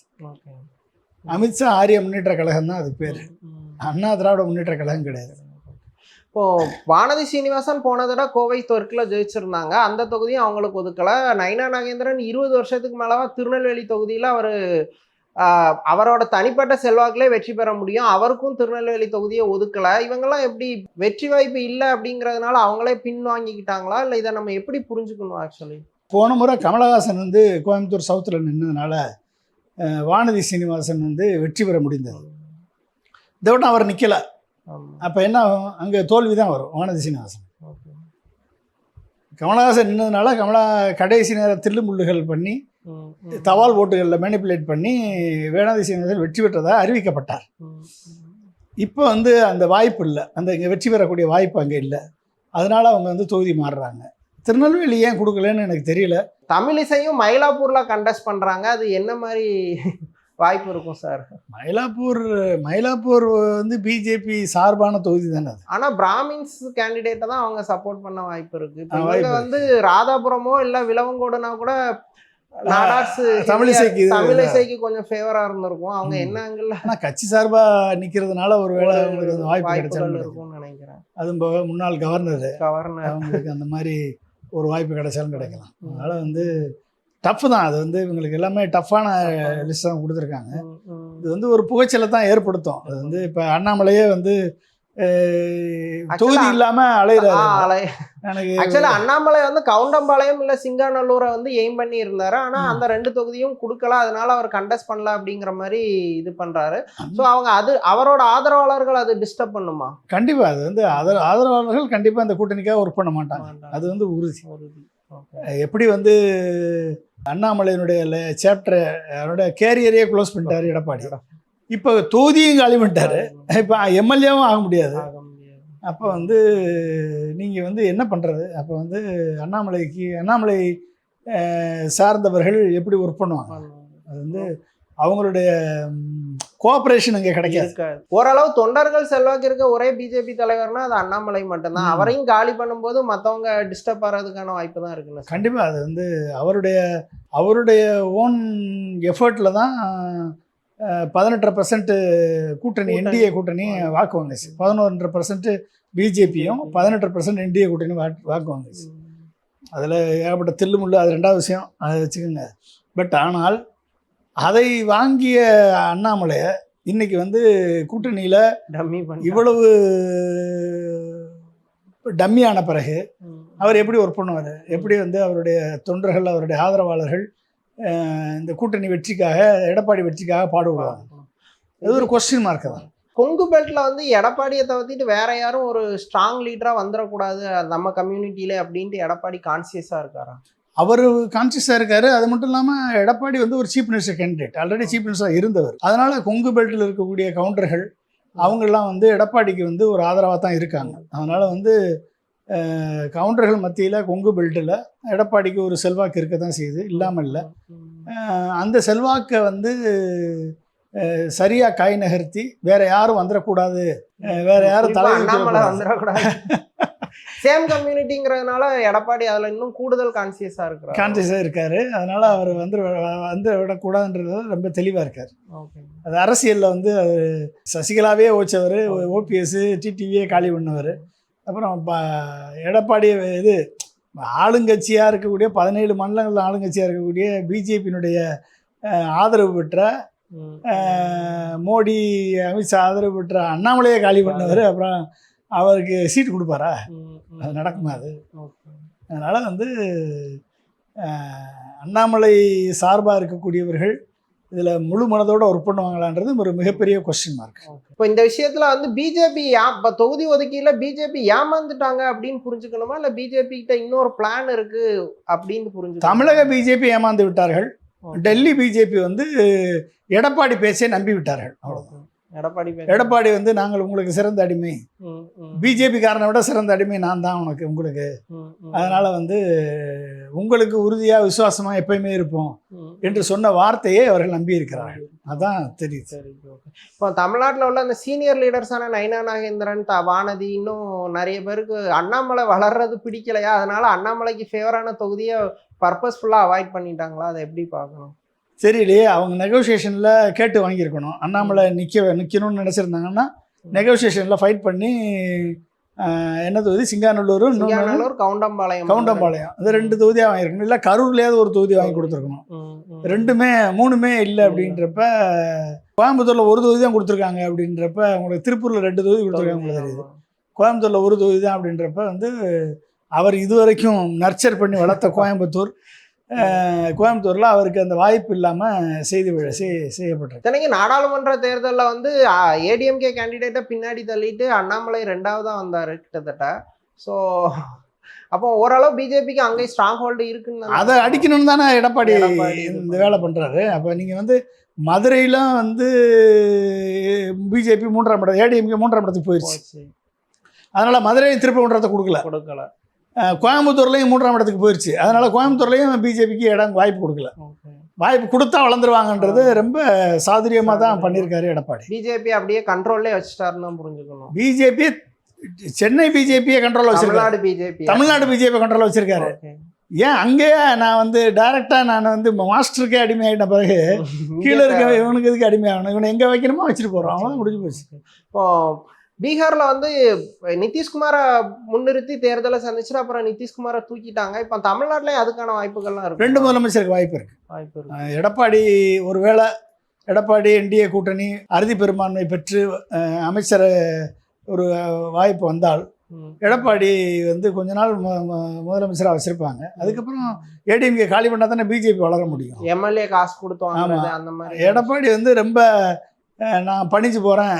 அமித்ஷா ஆரிய முன்னேற்ற கழகம் தான் அதுக்கு பேர், அண்ணா திராவிட முன்னேற்ற கழகம் கிடையாது. இப்போ வானதி சீனிவாசன் போன தடவை கோவை தெற்கில் ஜெயிச்சிருந்தாங்க, அந்த தொகுதியும் அவங்களுக்கு ஒதுக்கலை. நயினா நாகேந்திரன் 20 வருஷத்துக்கு மேலே திருநெல்வேலி தொகுதியில் அவரோட தனிப்பட்ட செல்வாக்கிலே வெற்றி பெற முடியும், அவருக்கும் திருநெல்வேலி தொகுதியை ஒதுக்கலை. இவங்கெல்லாம் எப்படி வெற்றி வாய்ப்பு இல்லை அப்படிங்கிறதுனால அவங்களே பின்வாங்கிக்கிட்டாங்களா, இல்லை இதை நம்ம எப்படி புரிஞ்சுக்கணும்? ஆக்சுவலி போன முறை கமலஹாசன் வந்து கோயம்புத்தூர் சவுத்தில் நின்றதுனால வானதி சீனிவாசன் வந்து வெற்றி பெற முடிந்தது. இதை விட அவர் நிற்கலை. அப்போ என்ன ஆகும்? அங்கே தோல்வி தான் வரும் வானதி சீனிவாசன். கமலஹாசன் நின்றதுனால கடைசி நேரம் தில்லுமுள்ளுகள் பண்ணி தபால் ஓட்டுகளில் மேனிப்புலேட் பண்ணி வானதி சீனிவாசன் வெற்றி பெற்றதாக அறிவிக்கப்பட்டார். இப்போ வந்து அந்த வாய்ப்பு இல்லை, அந்த இங்கே வெற்றி பெறக்கூடிய வாய்ப்பு அங்கே இல்லை. அதனால் அவங்க வந்து தொகுதி மாறுறாங்க. திருநெல்வேலி ஏன் கொடுக்கலன்னு எனக்கு தெரியல. தமிழிசையும் மயிலாப்பூர்ல கண்டெஸ்ட் பண்றாங்க, அது என்ன மாதிரி வாய்ப்பு இருக்கும் சார்? மயிலாப்பூர் வந்து பிஜேபி சார்பான தொகுதி தானே அது. ஆனா பிராமின்ஸ் கேண்டிடேட்டை தான் அவங்க சப்போர்ட் பண்ண வாய்ப்பு இருக்கு. இவங்க வந்து ராதாபுரமோ இல்ல விலவங்கோடுனா கூட தமிழிசைக்கு கொஞ்சம் ஃபேவரா இருந்திருக்கும். அவங்க என்ன ஆங்கிள் கட்சி சார்பா நிக்கிறதுனால ஒரு வேளை அவங்களுக்கு வாய்ப்பு கிடைச்சாலும் நினைக்கிறேன். அதுவும் போக முன்னாள் கவர்னர் அவங்களுக்கு அந்த மாதிரி ஒரு வாய்ப்பு கிடைச்சாலும் கிடைக்கலாம். அதனால வந்து டஃப் தான் அது. வந்து இவங்களுக்கு எல்லாமே டஃப்பான லிஸ்ட் தான் கொடுத்துருக்காங்க. இது வந்து ஒரு புகைச்சலை தான் ஏற்படுத்தும். அது வந்து இப்போ அண்ணாமலையே வந்து தொகுதி இல்லாம அலையிறாரு. எனக்கு ஆக்சுவலா அண்ணாமலை வந்து கவுண்டம்பாளையம் இல்ல சிங்காநல்லூரை வந்து எய்ம் பண்ணி இருந்தாரு. ஆனா அந்த 2 தொகுதியும் கொடுக்கல, அதனால அவர் கண்டெஸ்ட் பண்ணல அப்படிங்கிற மாதிரி இது பண்றாரு. ஸோ அவங்க அவரோட ஆதரவாளர்கள் அது டிஸ்டர்ப் பண்ணுமா? கண்டிப்பா அது வந்து ஆதரவாளர்கள் கண்டிப்பா அந்த கூட்டணிக்காக ஒர்க் பண்ண மாட்டாங்க, அது வந்து உறுதி. எப்படி வந்து அண்ணாமலையினுடைய சாப்டர் அவரோட கேரியரையே க்ளோஸ் பண்ணிட்டாரு எடப்பாடி, இப்போ தொகுதியும் காலி பண்ணிட்டாரு, இப்போ எம்எல்ஏவும் ஆக முடியாது. அப்போ வந்து நீங்கள் வந்து என்ன பண்ணுறது? அப்போ வந்து அண்ணாமலை சார்ந்தவர்கள் எப்படி ஒர்க் பண்ணுவாங்க? அது வந்து அவங்களுடைய கோஆப்ரேஷன் இங்கே கிடைக்காது. ஓரளவு தொண்டர்கள் செல்வாக்கு இருக்க ஒரே பிஜேபி தலைவர்னா அது அண்ணாமலை மட்டும்தான். அவரையும் காலி பண்ணும்போது மற்றவங்க டிஸ்டர்ப் ஆகிறதுக்கான வாய்ப்பு தான் இருக்குல்ல. கண்டிப்பாக அது வந்து அவருடைய ஓன் எஃபர்ட்டில் தான் 18% கூட்டணி என்டிஏ கூட்டணி வாக்கு வந்துச்சு. 11% பிஜேபியும் 18% என்டிஏ கூட்டணி வாக்கு வந்துச்சு. அதில் ஏகப்பட்ட தில்லுமுள்ளு, அது 2வது விஷயம், அதை வச்சுக்கோங்க. பட் ஆனால் அதை வாங்கிய அண்ணாமலையை இன்னைக்கு வந்து கூட்டணியில் இவ்வளவு டம்மியான பிறகு அவர் எப்படி ஒர்க் பண்ணுவார்? எப்படி வந்து அவருடைய தொண்டர்கள், அவருடைய ஆதரவாளர்கள் இந்த கூட்டணி வெற்றிக்காக, எடப்பாடி வெற்றிக்காக பாடுபடுவாங்க? அது ஒரு கொஸ்டின் மார்க் தான். கொங்கு பெல்ட்ல வந்து எடப்பாடியை தவிர்த்துட்டு வேற யாரும் ஒரு ஸ்ட்ராங் லீடரா வந்துடக்கூடாது நம்ம கம்யூனிட்டியில அப்படின்ட்டு எடப்பாடி கான்சியஸா இருக்காரா? அவர் கான்சியஸாக இருக்காரு. அது மட்டும் இல்லாமல் எடப்பாடி வந்து ஒரு chief minister candidate, already chief மினிஸ்டராக இருந்தவர். அதனால கொங்கு பெல்ட்டில் இருக்கக்கூடிய கவுண்டர்கள் அவங்கெல்லாம் வந்து எடப்பாடிக்கு வந்து ஒரு ஆதரவாக தான் இருக்காங்க. அதனால வந்து கவுண்டர்கள் மத்தியில் கொங்கு பெல்ட்டில் எடப்பாடிக்கு ஒரு செல்வாக்கு இருக்க தான் செய்யுது, இல்லாமல் இல்லை. அந்த செல்வாக்கை வந்து சரியாக காய் நகர்த்தி வேற யாரும் வந்துடக்கூடாது, வேற யாரும் அண்ணாமலை வந்துடக்கூடாது, சேம் கம்யூனிட்டிங்கிறதுனால எடப்பாடி அதில் இன்னும் கூடுதல் கான்சியஸாக இருக்காரு. அதனால அவர் வந்து விடக்கூடாதுன்றது ரொம்ப தெளிவாக இருக்கார். அது அரசியலில் வந்து அவர் சசிகலாவே ஓச்சவர், ஓபிஎஸ் டிடிவியே காலி பண்ணவர். அப்புறம் எடப்பாடி இது ஆளுங்கட்சியாக இருக்கக்கூடிய 17 மாநிலங்களில் ஆளுங்கட்சியாக இருக்கக்கூடிய பிஜேபியினுடைய ஆதரவு பெற்ற மோடி, அமித்ஷா ஆதரவு பெற்ற அண்ணாமலையை காலி பண்ணவர். அப்புறம் அவருக்கு சீட்டு கொடுப்பாரா? அது நடக்குமா? அது அதனால் வந்து அண்ணாமலை சார்பாக இருக்கக்கூடியவர்கள் இதில் முழு மனதோடு ஒர்க் பண்ணுவாங்களான்றது ஒரு மிகப்பெரிய கொஸ்டின் மார்க். இப்போ இந்த விஷயத்தில் வந்து பிஜேபி தொகுதி ஒதுக்கீட்டில் பிஜேபி ஏமாந்துட்டாங்க அப்படின்னு புரிஞ்சுக்கணுமா, இல்லை பிஜேபி கிட்ட இன்னொரு பிளான் இருக்கு அப்படின்னு புரிஞ்சு? தமிழக பிஜேபி ஏமாந்து விட்டார்கள், டெல்லி பிஜேபி வந்து எடப்பாடி பேச்சை நம்பி விட்டார்கள். அவ்வளோதான். எடப்பாடி வந்து நாங்கள் உங்களுக்கு சிறந்த அடிமை, பிஜேபி காரனை விட சிறந்த அடிமை நான் தான் உங்களுக்கு, அதனால வந்து உங்களுக்கு உறுதியாக விசுவாசமாக எப்பயுமே இருப்போம் என்று சொன்ன வார்த்தையை அவர்கள் நம்பி இருக்கிறார்கள். அதான் தெரியுது. இப்போ தமிழ்நாட்டில் உள்ள அந்த சீனியர் லீடர்ஸான நைனா நாகேந்திரன், வானதி, இன்னும் நிறைய பேருக்கு அண்ணாமலை வளர்றது பிடிக்கலையா, அதனால அண்ணாமலைக்கு ஃபேவரான தொகுதியை பர்பஸ்ஃபுல்லாக அவாய்ட் பண்ணிட்டாங்களா? அதை எப்படி பார்க்கணும்? சரியில்லையே, அவங்க நெகோசியேஷனில் கேட்டு வாங்கியிருக்கணும். அண்ணாமலை நிற்கணும்னு நினச்சிருந்தாங்கன்னா நெகோசியேஷனில் ஃபைட் பண்ணி என்ன தொகுதி, சிங்காநல்லூர், கவுண்டம்பாளையம் அது 2 தொகுதியாக வாங்கியிருக்கணும். இல்லை கரூர்லேயாவது ஒரு தொகுதி வாங்கி கொடுத்துருக்கணும். 3மே இல்லை அப்படின்றப்ப, கோயம்புத்தூரில் ஒரு தொகுதி தான் கொடுத்துருக்காங்க அப்படின்றப்ப, உங்களுக்கு திருப்பூரில் 2 தொகுதி கொடுத்துருக்காங்க தெரியுது, கோயம்புத்தூரில் ஒரு தொகுதி தான் அப்படின்றப்ப வந்து அவர் இதுவரைக்கும் நர்ச்சர் பண்ணி வளர்த்த கோயம்புத்தூரில் அவருக்கு அந்த வாய்ப்பு இல்லாமல் செய்யப்பட்டிருக்கு. இத்தனைக்கு நாடாளுமன்ற தேர்தலில் வந்து ஏடிஎம்கே கேண்டிடேட்டை பின்னாடி தள்ளிட்டு அண்ணாமலை 2ஆவதாக வந்தார் கிட்டத்தட்ட. ஸோ அப்போ ஓரளவு பிஜேபிக்கு அங்கே ஸ்ட்ராங் ஹோல்டு இருக்குன்னு அதை அடிக்கணும்னு தானே எடப்பாடி இந்த வேலை பண்ணுறாரு. அப்போ நீங்கள் வந்து மதுரையிலும் வந்து பிஜேபி 3ஆம் இடம், ஏடிஎம்கே 3ஆம் இடத்துக்கு போயிடுச்சு. அதனால் மதுரையை திருப்பி 1 கொடுக்கல. கோயம்புத்தூர்லையும் 3ஆம் இடத்துக்கு போயிடுச்சு. அதனால கோயம்புத்தூர்லையும் பிஜேபிக்கு வாய்ப்பு கொடுக்கல. வாய்ப்பு கொடுத்தா வளர்ந்துருவாங்கன்றது ரொம்ப சாதுரியமாக தான் பண்ணியிருக்காரு எடப்பாடி. பிஜேபி அப்படியே கண்ட்ரோல்லே வச்சுட்டாருன்னு தான் புரிஞ்சுக்கணும். பிஜேபி சென்னை பிஜேபியை கண்ட்ரோல் வச்சிருக்காரு, தமிழ்நாடு பிஜேபி கண்ட்ரோல் வச்சிருக்காரு. ஏன் அங்கேயே நான் வந்து டைரக்டாக நான் வந்து மாஸ்டருக்கே அடிமையாகிட்ட பிறகு கீழே இருக்க இவனுக்கு எதுக்கு அடிமையாகணும், இவனை எங்கே வைக்கணுமோ வச்சுட்டு போகிறோம், அவன் முடிஞ்சு போச்சு. இப்போ பீகார்ல வந்து நிதிஷ்குமாரை முன்னிறுத்தி தேர்தலை சந்திச்சுட்டு அப்புறம் நிதிஷ்குமாரை தூக்கிட்டாங்க. இப்போ தமிழ்நாட்டிலேயே அதுக்கான வாய்ப்புகள்லாம் இருக்கு. 2 முதலமைச்சருக்கு வாய்ப்பு இருக்கு. எடப்பாடி ஒருவேளை எடப்பாடி என்டிஏ கூட்டணி அறுதி பெரும்பான்மை பெற்று அமைச்சரை ஒரு வாய்ப்பு வந்தால் எடப்பாடி வந்து கொஞ்ச நாள் முதலமைச்சராக வச்சுருப்பாங்க. அதுக்கப்புறம் ஏடிஎம்கே காலி பண்ணால் தானே பிஜேபி வளர முடியும். எம்எல்ஏ காசு கொடுத்தோம் அந்த மாதிரி. எடப்பாடி வந்து ரொம்ப நான் பணிஞ்சு போகிறேன்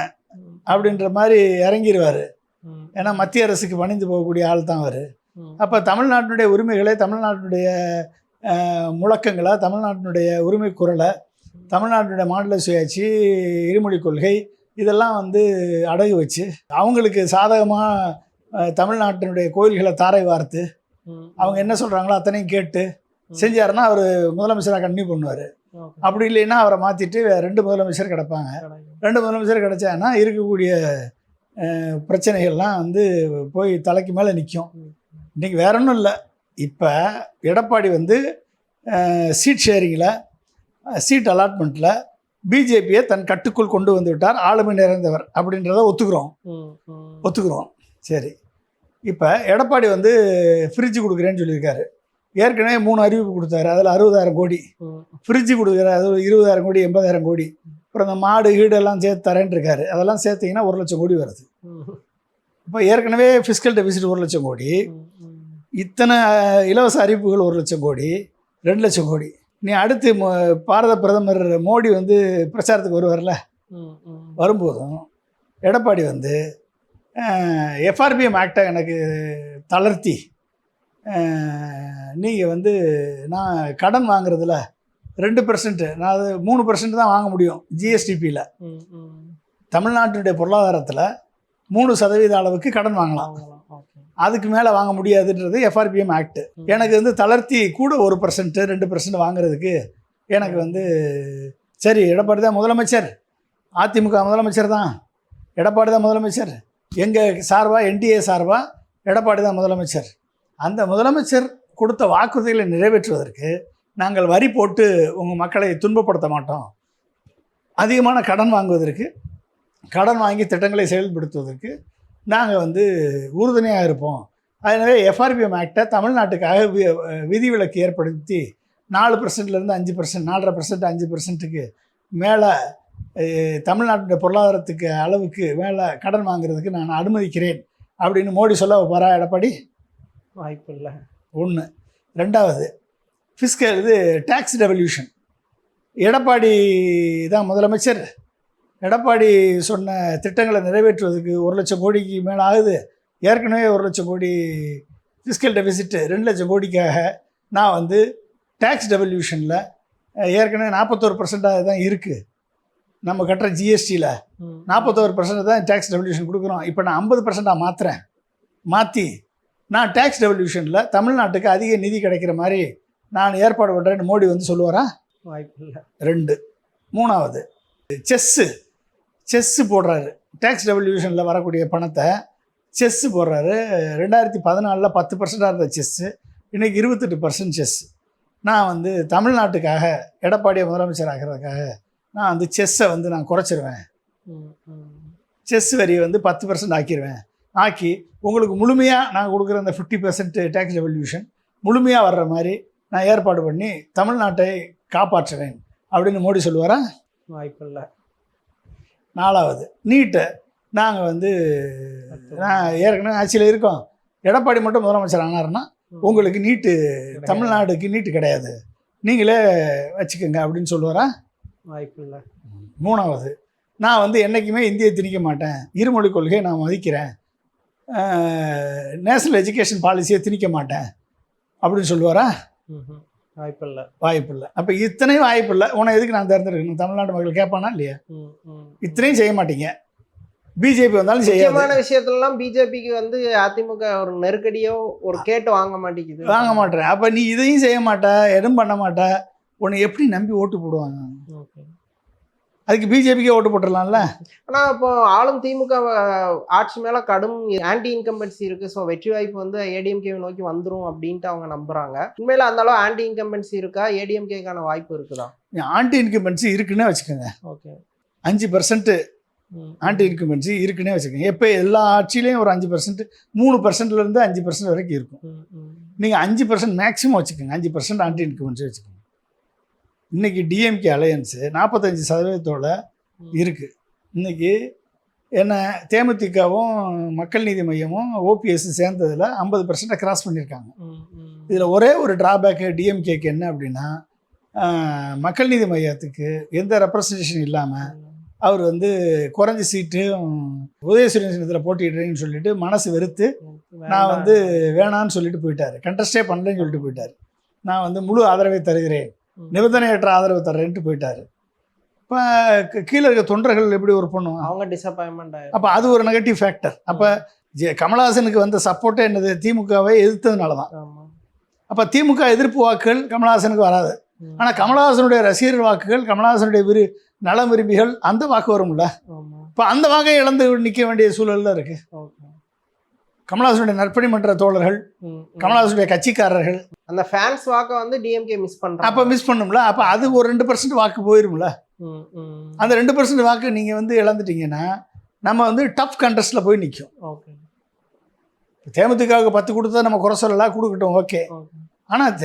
அப்படின்ற மாதிரி இறங்கிடுவார். ஏன்னா மத்திய அரசுக்கு பணிந்து போகக்கூடிய ஆள் தான் அவர். அப்போ தமிழ்நாட்டினுடைய உரிமைகளை, தமிழ்நாட்டினுடைய முழக்கங்களை, தமிழ்நாட்டினுடைய உரிமை குரலை, தமிழ்நாட்டினுடைய மாநில சுயாட்சி, இருமொழி கொள்கை இதெல்லாம் வந்து அடகு வச்சு அவங்களுக்கு சாதகமாக தமிழ்நாட்டினுடைய கோயில்களை தாரை வார்த்து அவங்க என்ன சொல்கிறாங்களோ அத்தனையும் கேட்டு செஞ்சாருன்னா அவர் முதலமைச்சராக கன்டினியூ பண்ணுவார். அப்படி இல்லைன்னா அவரை மாற்றிட்டு 2 முதலமைச்சர் கிடப்பாங்க. 2 முதலமைச்சர் கிடச்சாங்கன்னா இருக்கக்கூடிய பிரச்சனைகள்லாம் வந்து போய் தலைக்கு மேலே நிற்கும். இன்றைக்கி வேற ஒன்றும் இல்லை. இப்போ எடப்பாடி வந்து சீட் ஷேரிங்கில், சீட் அலாட்மெண்ட்டில் பிஜேபியை தன் கட்டுக்குள் கொண்டு வந்து விட்டார். ஆளுமை நிறைந்தவர் அப்படின்றத ஒத்துக்கிறோம். சரி, இப்போ எடப்பாடி வந்து ஃப்ரிட்ஜ் கொடுக்குறேன்னு சொல்லியிருக்காரு. ஏற்கனவே 3 அறிவிப்பு கொடுத்தாரு. அதில் 60,000 கோடி ஃப்ரிட்ஜு கொடுக்குறாரு. அது 20,000 கோடி, 80,000 கோடி. அப்புறம் இந்த மாடு கீடெல்லாம் சேர்த்து தரேன் இருக்காரு. அதெல்லாம் சேர்த்திங்கன்னா 1 லட்சம் கோடி வருது. இப்போ ஏற்கனவே ஃபிஸ்கல் டெபிசிட் 1 லட்சம் கோடி, இத்தனை இலவச அறிவிப்புகள் 1 லட்சம் கோடி, 2 லட்சம் கோடி. நீ அடுத்து பாரத பிரதமர் மோடி வந்து பிரச்சாரத்துக்கு வருவார்ல, வரும்போதும் எடப்பாடி வந்து எஃப்ஆர்பிஎம் ஆக்டை எனக்கு தளர்த்தி நீங்கள் வந்து நான் கடன் வாங்குறதுல 2%, நான் அது 3% தான் வாங்க முடியும் ஜிஎஸ்டிபியில். தமிழ்நாட்டினுடைய பொருளாதாரத்தில் 3% அளவுக்கு கடன் வாங்கலாம். அதுக்கு மேலே வாங்க முடியாதுன்றது எஃப்ஆர்பிஎம் ஆக்ட். எனக்கு வந்து தளர்த்தி கூட 1%, 2% வாங்குறதுக்கு எனக்கு வந்து சரி, எடப்பாடி தான் முதலமைச்சர், அதிமுக முதலமைச்சர் தான், எடப்பாடி தான் முதலமைச்சர், எங்கள் சார்பாக என்டிஏ சார்பாக எடப்பாடி தான் முதலமைச்சர். அந்த முதலமைச்சர் கொடுத்த வாக்குறுதிகளை நிறைவேற்றுவதற்கு நாங்கள் வரி போட்டு உங்கள் மக்களை துன்பப்படுத்த மாட்டோம். அதிகமான கடன் வாங்குவதற்கு, கடன் வாங்கி திட்டங்களை செயல்படுத்துவதற்கு நாங்கள் வந்து உறுதுணையாக இருப்போம். அதனால எஃப்ஆர்பிஎம் ஆக்டை தமிழ்நாட்டுக்காக விதிவிலக்கு ஏற்படுத்தி 4%லேருந்து 5%, 4.5%, 5%க்கு மேலே தமிழ்நாட்டுடைய பொருளாதாரத்துக்கு அளவுக்கு மேலே கடன் வாங்குறதுக்கு நான் அனுமதிக்கிறேன் அப்படின்னு மோடி சொல்ல போகிறா எடப்பாடி? வாய்ப்பு இல்லை. 1. 2வது ஃபிஸ்கல் டேக்ஸ் ரெவல்யூஷன். எடப்பாடி தான் முதலமைச்சர். எடப்பாடி சொன்ன திட்டங்களை நிறைவேற்றுவதற்கு 1 லட்சம் கோடிக்கு மேலே ஆகுது. ஏற்கனவே 1 லட்சம் கோடி ஃபிஸ்கல் டெபிசிட்டு 2 லட்சம் கோடிக்காக நான் வந்து டேக்ஸ் ரெவல்யூஷனில் ஏற்கனவே 41% தான் இருக்குது. நம்ம கட்டுற ஜிஎஸ்டியில் 41% தான் டேக்ஸ் ரெவல்யூஷன் கொடுக்குறோம். இப்போ நான் 50% மாற்றி நான் டேக்ஸ் ரெவல்யூஷனில் தமிழ்நாட்டுக்கு அதிக நிதி கிடைக்கிற மாதிரி நான் ஏற்பாடு பண்ணுறேன்னு மோடி வந்து சொல்லுவாரா? வாய்ப்பு இல்லை. 2. 3வது செஸ்ஸு போடுறாரு. டேக்ஸ் ரெவல்யூஷனில் வரக்கூடிய பணத்தை செஸ்ஸு போடுறாரு. 2014 10% இருந்த செஸ்ஸு இன்றைக்கி 28% செஸ். நான் வந்து தமிழ்நாட்டுக்காக எடப்பாடியை முதலமைச்சர் ஆகிறதுக்காக நான் வந்து செஸ்ஸை வந்து நான் குறைச்சிருவேன். செஸ் வரியை வந்து 10% ஆக்கிடுவேன். ஆக்கி உங்களுக்கு முழுமையாக நான் கொடுக்குற அந்த 50% டேக்ஸ் ரெவல்யூஷன் முழுமையாக வர்ற மாதிரி நான் ஏற்பாடு பண்ணி தமிழ்நாட்டை காப்பாற்றுவேன் அப்படின்னு மோடி சொல்லுவாரா? வாய்ப்பு இல்லை. 4வது நீட்டை. நாங்கள் வந்து நான் ஏற்கனவே ஆட்சியில் இருக்கோம், எடப்பாடி மட்டும் முதலமைச்சர் ஆனாருன்னா உங்களுக்கு நீட்டு, தமிழ்நாடுக்கு நீட்டு கிடையாது, நீங்களே வச்சுக்கோங்க அப்படின்னு சொல்லுவாரா? வாய்ப்பு இல்லை. 3வது நான் வந்து என்றைக்குமே இந்தியை திணிக்க மாட்டேன், இருமொழி கொள்கையை நான் மதிக்கிறேன், நேஷனல் எஜுகேஷன் பாலிசியை திணிக்க மாட்டேன் அப்படின்னு சொல்லுவாரா? வாய்ப்பில்லை. வாய்ப்பில்லை. அப்போ இத்தனையும் வாய்ப்பில்லை. உன எதுக்கு நான் தேர்ந்தெடுக்கணும்? தமிழ்நாட்டு மக்கள் கேட்பானா இல்லையா? இத்தனையும் செய்ய மாட்டீங்க. பிஜேபி வந்தாலும் முக்கியமான விஷயத்துலலாம் பிஜேபிக்கு வந்து அதிமுக ஒரு நெருக்கடியோ ஒரு கேட்டு வாங்க மாட்டேன். அப்போ நீ இதையும் செய்ய மாட்ட, எதுவும் பண்ண மாட்ட, உன்னை எப்படி நம்பி ஓட்டு போடுவாங்க? அதுக்கு பிஜேபிக்கே ஓட்டு போட்டுடலாம்ல. ஆனால் இப்போ ஆளும் திமுக ஆட்சி மேலே கடும் ஆன்டி இன்கம்பன்சி இருக்குது. ஸோ வெற்றி வாய்ப்பு வந்து ஏடிஎம்கே நோக்கி வந்துடும் அப்படின்ட்டு அவங்க நம்புகிறாங்க. உண்மையில் அந்த அளவு ஆன்டி இன்கம்பன்சி இருக்கா? ஏடிஎம்கேக்கான வாய்ப்பு இருக்குதா? ஆன்டி இன்கம்பன்சி இருக்குன்னே வச்சுக்கோங்க. ஓகே, 5% ஆன்டி இன்கம்பன்சி இருக்குன்னே வச்சுக்கோங்க. எப்போ எல்லா ஆட்சியிலையும் ஒரு 5%, 3%லேருந்து 5% வரைக்கும் இருக்கும். நீங்கள் 5% மேக்ஸிமம் வச்சுக்கோங்க. 5% ஆன்டி இன்கம்பன்சி வச்சுக்கோங்க. இன்றைக்கி டிஎம்கே அலையன்ஸு 45% இருக்குது. இன்றைக்கி என்ன தேமுதிகவும் மக்கள் நீதி மையமும் ஓபிஎஸ் சேர்ந்ததில் 50% கிராஸ் பண்ணியிருக்காங்க. இதில் ஒரே ஒரு டிராபேக்கு டிஎம்கேக்கு என்ன அப்படின்னா, மக்கள் நீதி மையத்துக்கு எந்த ரெப்ரசன்டேஷன் இல்லாமல் அவர் வந்து குறைஞ்ச சீட்டு உதயசூரியன் சின்னத்தில் போட்டிடுறேன்னு சொல்லிட்டு மனசு வெறுத்து நான் வந்து வேணான்னு சொல்லிட்டு போயிட்டார். கண்டஸ்டே பண்ணலன்னு சொல்லிட்டு போயிட்டார். நான் வந்து முழு ஆதரவை தருகிறேன், நிபந்தனையற்ற ஆதரவு தர்றேன்ட்டு போயிட்டார். இப்போ கீழே இருக்க தொண்டர்கள் எப்படி ஒரு பண்ணுவாங்க? அவங்க டிசப்பாயின்மெண்ட் ஆயிடும். அப்போ அது ஒரு நெகட்டிவ் ஃபேக்டர். அப்போ கமலஹாசனுக்கு வந்த சப்போர்ட்டே என்னது? திமுகவை எதிர்த்ததுனால தான். அப்போ திமுக எதிர்ப்பு வாக்குகள் கமலஹாசனுக்கு வராது. ஆனால் கமலஹாசனுடைய ரசிகர்கள் வாக்குகள், கமலஹாசனுடைய நலம் விரும்பிகள் அந்த வாக்கு வரும்ல. இப்போ அந்த வாக்கை இழந்து நிற்க வேண்டிய சூழலில் இருக்கு. கமலஹாசனுடைய நற்பணி மன்ற தோழர்கள், கமலஹாசனுடைய கட்சிக்காரர்கள் அந்த ஃபேன்ஸ் வாக்கை வந்து டிஎம்கே மிஸ் பண்றாங்க. அப்போ மிஸ் பண்ணும்ல. அப்போ அது ஒரு 2% வாக்கு போயிரும்ல. அந்த 2% வாக்கு நீங்கள் வந்து இழந்துட்டீங்கன்னா நம்ம வந்து டஃப் கண்டஸ்டில் போய் நிற்கும். தேமுதிகவுக்கு 10 கொடுத்தா நம்ம குறை சொல்லலாம், கொடுக்கட்டும், ஓகே. ஆனால்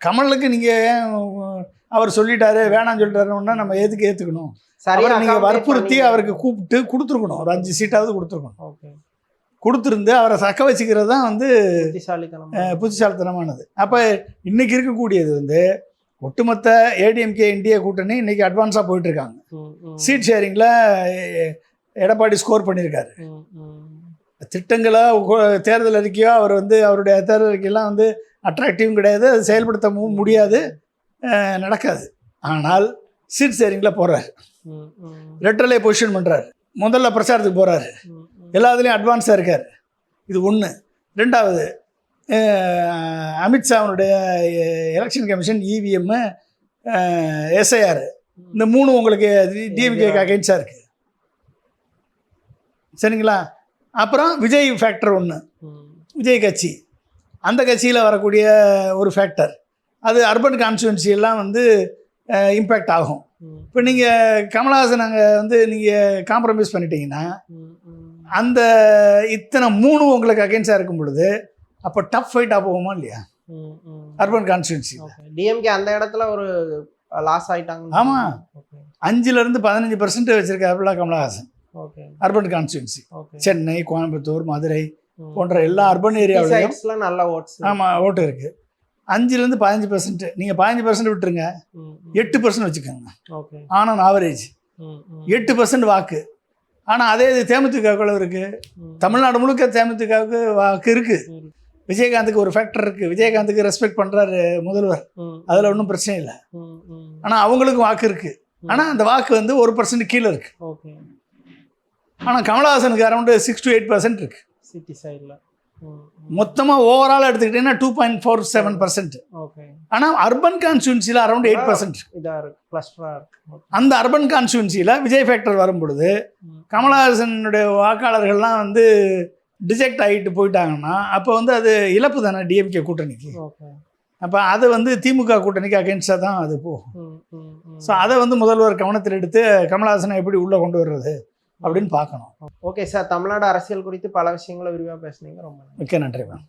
கமலுக்கு நீங்கள் அவர் சொல்லிட்டாரு வேணான்னு சொல்லிட்டாருன்னா நம்ம எதுக்கு ஏற்றுக்கணும்? அவரை நீங்கள் வற்புறுத்தி அவருக்கு கூப்பிட்டு கொடுத்துருக்கணும். ஒரு 5 சீட்டாவது கொடுத்துருக்கணும். கொடுத்துருந்து அவரை தக்க வச்சுக்கிறது தான் வந்து புத்திசாலித்தனமானது. அப்போ இன்றைக்கி இருக்கக்கூடியது வந்து ஒட்டுமொத்த ஏடிஎம்கே இந்தியா கூட்டணி இன்றைக்கி அட்வான்ஸாக போயிட்டுருக்காங்க. சீட் ஷேரிங்கில் எடப்பாடி ஸ்கோர் பண்ணியிருக்காரு. திட்டங்களோ தேர்தல் அறிக்கையோ அவர் வந்து அவருடைய தேர்தல் அறிக்கையெல்லாம் வந்து அட்ராக்டிவும் கிடையாது, அது செயல்படுத்த முடியாது, நடக்காது. ஆனால் சீட் ஷேரிங்கில் போகிறாரு, ரெட்டலை பொசிஷன் பண்ணுறாரு, முதல்ல பிரச்சாரத்துக்கு போகிறாரு, எல்லாத்துலேயும் அட்வான்ஸாக இருக்கார். இது ஒன்று. ரெண்டாவது, அமித்ஷாவுடைய எலெக்ஷன் கமிஷன், இவிஎம், எஸ்ஐஆர், இந்த 3 உங்களுக்கு டிஎம்கேக்கு அகைன்ஸ்டாக இருக்குது. சரிங்களா? அப்புறம் விஜய் ஃபேக்டர் ஒன்று, விஜய் கட்சி, அந்த கட்சியில் வரக்கூடிய ஒரு ஃபேக்டர், அது அர்பன் கான்ஸ்டுவன்சியெல்லாம் வந்து இம்பேக்ட் ஆகும். இப்போ நீங்கள் கமலஹாசன் அங்கே வந்து நீங்கள் காம்ப்ரமைஸ் பண்ணிட்டீங்கன்னா அந்த இத்தனை 3 உங்களுக்கு அகைன்ஸ்டாக இருக்கும் பொழுது அப்போ டஃப் ஃபைட்டாக போகுமா இல்லையா? அர்பன் கான்ஸ்டுவன்சி டிஎம்கே அந்த இடத்துல ஒரு லாஸ் ஆகிட்டாங்க. ஆமாம், 5% 15% வச்சுருக்காருல கமலஹாசன். அர்பன் கான்ஸ்டுவன்சி சென்னை, கோயம்புத்தூர், மதுரை போன்ற எல்லா அர்பன் ஏரியாவிலும் நல்ல ஓட்ஸ். ஆமாம், ஓட்டு இருக்குது. 5% 15%. நீங்கள் 15% விட்டுருங்க, 8% வச்சுக்கோங்க. ஆனால் ஆவரேஜ் 8% வாக்கு. ஆனால் அதே இது தேமுதிகவுக்குள்ள இருக்குது. தமிழ்நாடு முழுக்க தேமுதிகவுக்கு வாக்கு இருக்குது. விஜயகாந்துக்கு ஒரு ஃபேக்டர் இருக்குது. விஜயகாந்துக்கு ரெஸ்பெக்ட் பண்ணுறாரு முதல்வர், அதில் ஒன்றும் பிரச்சனை இல்லை. ஆனால் அவங்களுக்கும் வாக்கு இருக்குது. ஆனால் அந்த வாக்கு வந்து 1% கீழே இருக்குது. ஆனால் கமலஹாசனுக்கு அரௌண்டு 6 to 8% இருக்குது சிட்டி சைடில். மொத்தமாக ஓவரால் எடுத்துக்கிட்டீங்கன்னா 2.47%. ஆனால் அர்பன் கான்ஸ்டுவன்சியில் அரௌண்ட் 8% அந்த அர்பன் கான்ஸ்டுவன்சியில் விஜய் ஃபேக்டர் வரும் பொழுது கமலஹாசனுடைய வாக்காளர்கள்லாம் வந்து டிஜெக்ட் ஆகிட்டு போயிட்டாங்கன்னா அப்போ வந்து அது இழப்பு தானே டிஎம்கே கூட்டணிக்கு. அப்போ அது வந்து திமுக கூட்டணிக்கு அகென்ஸ்டாக தான் அது போகும். ஸோ அதை வந்து முதல்வர் கவனத்தில் எடுத்து கமலஹாசனை எப்படி உள்ளே கொண்டு வர்றது அப்படின்னு பார்க்கணும். ஓகே சார், தமிழ்நாடு அரசியல் குறித்து பல விஷயங்களை விரிவாக பேசுனீங்க. ரொம்ப மிக்க நன்றி மேம்.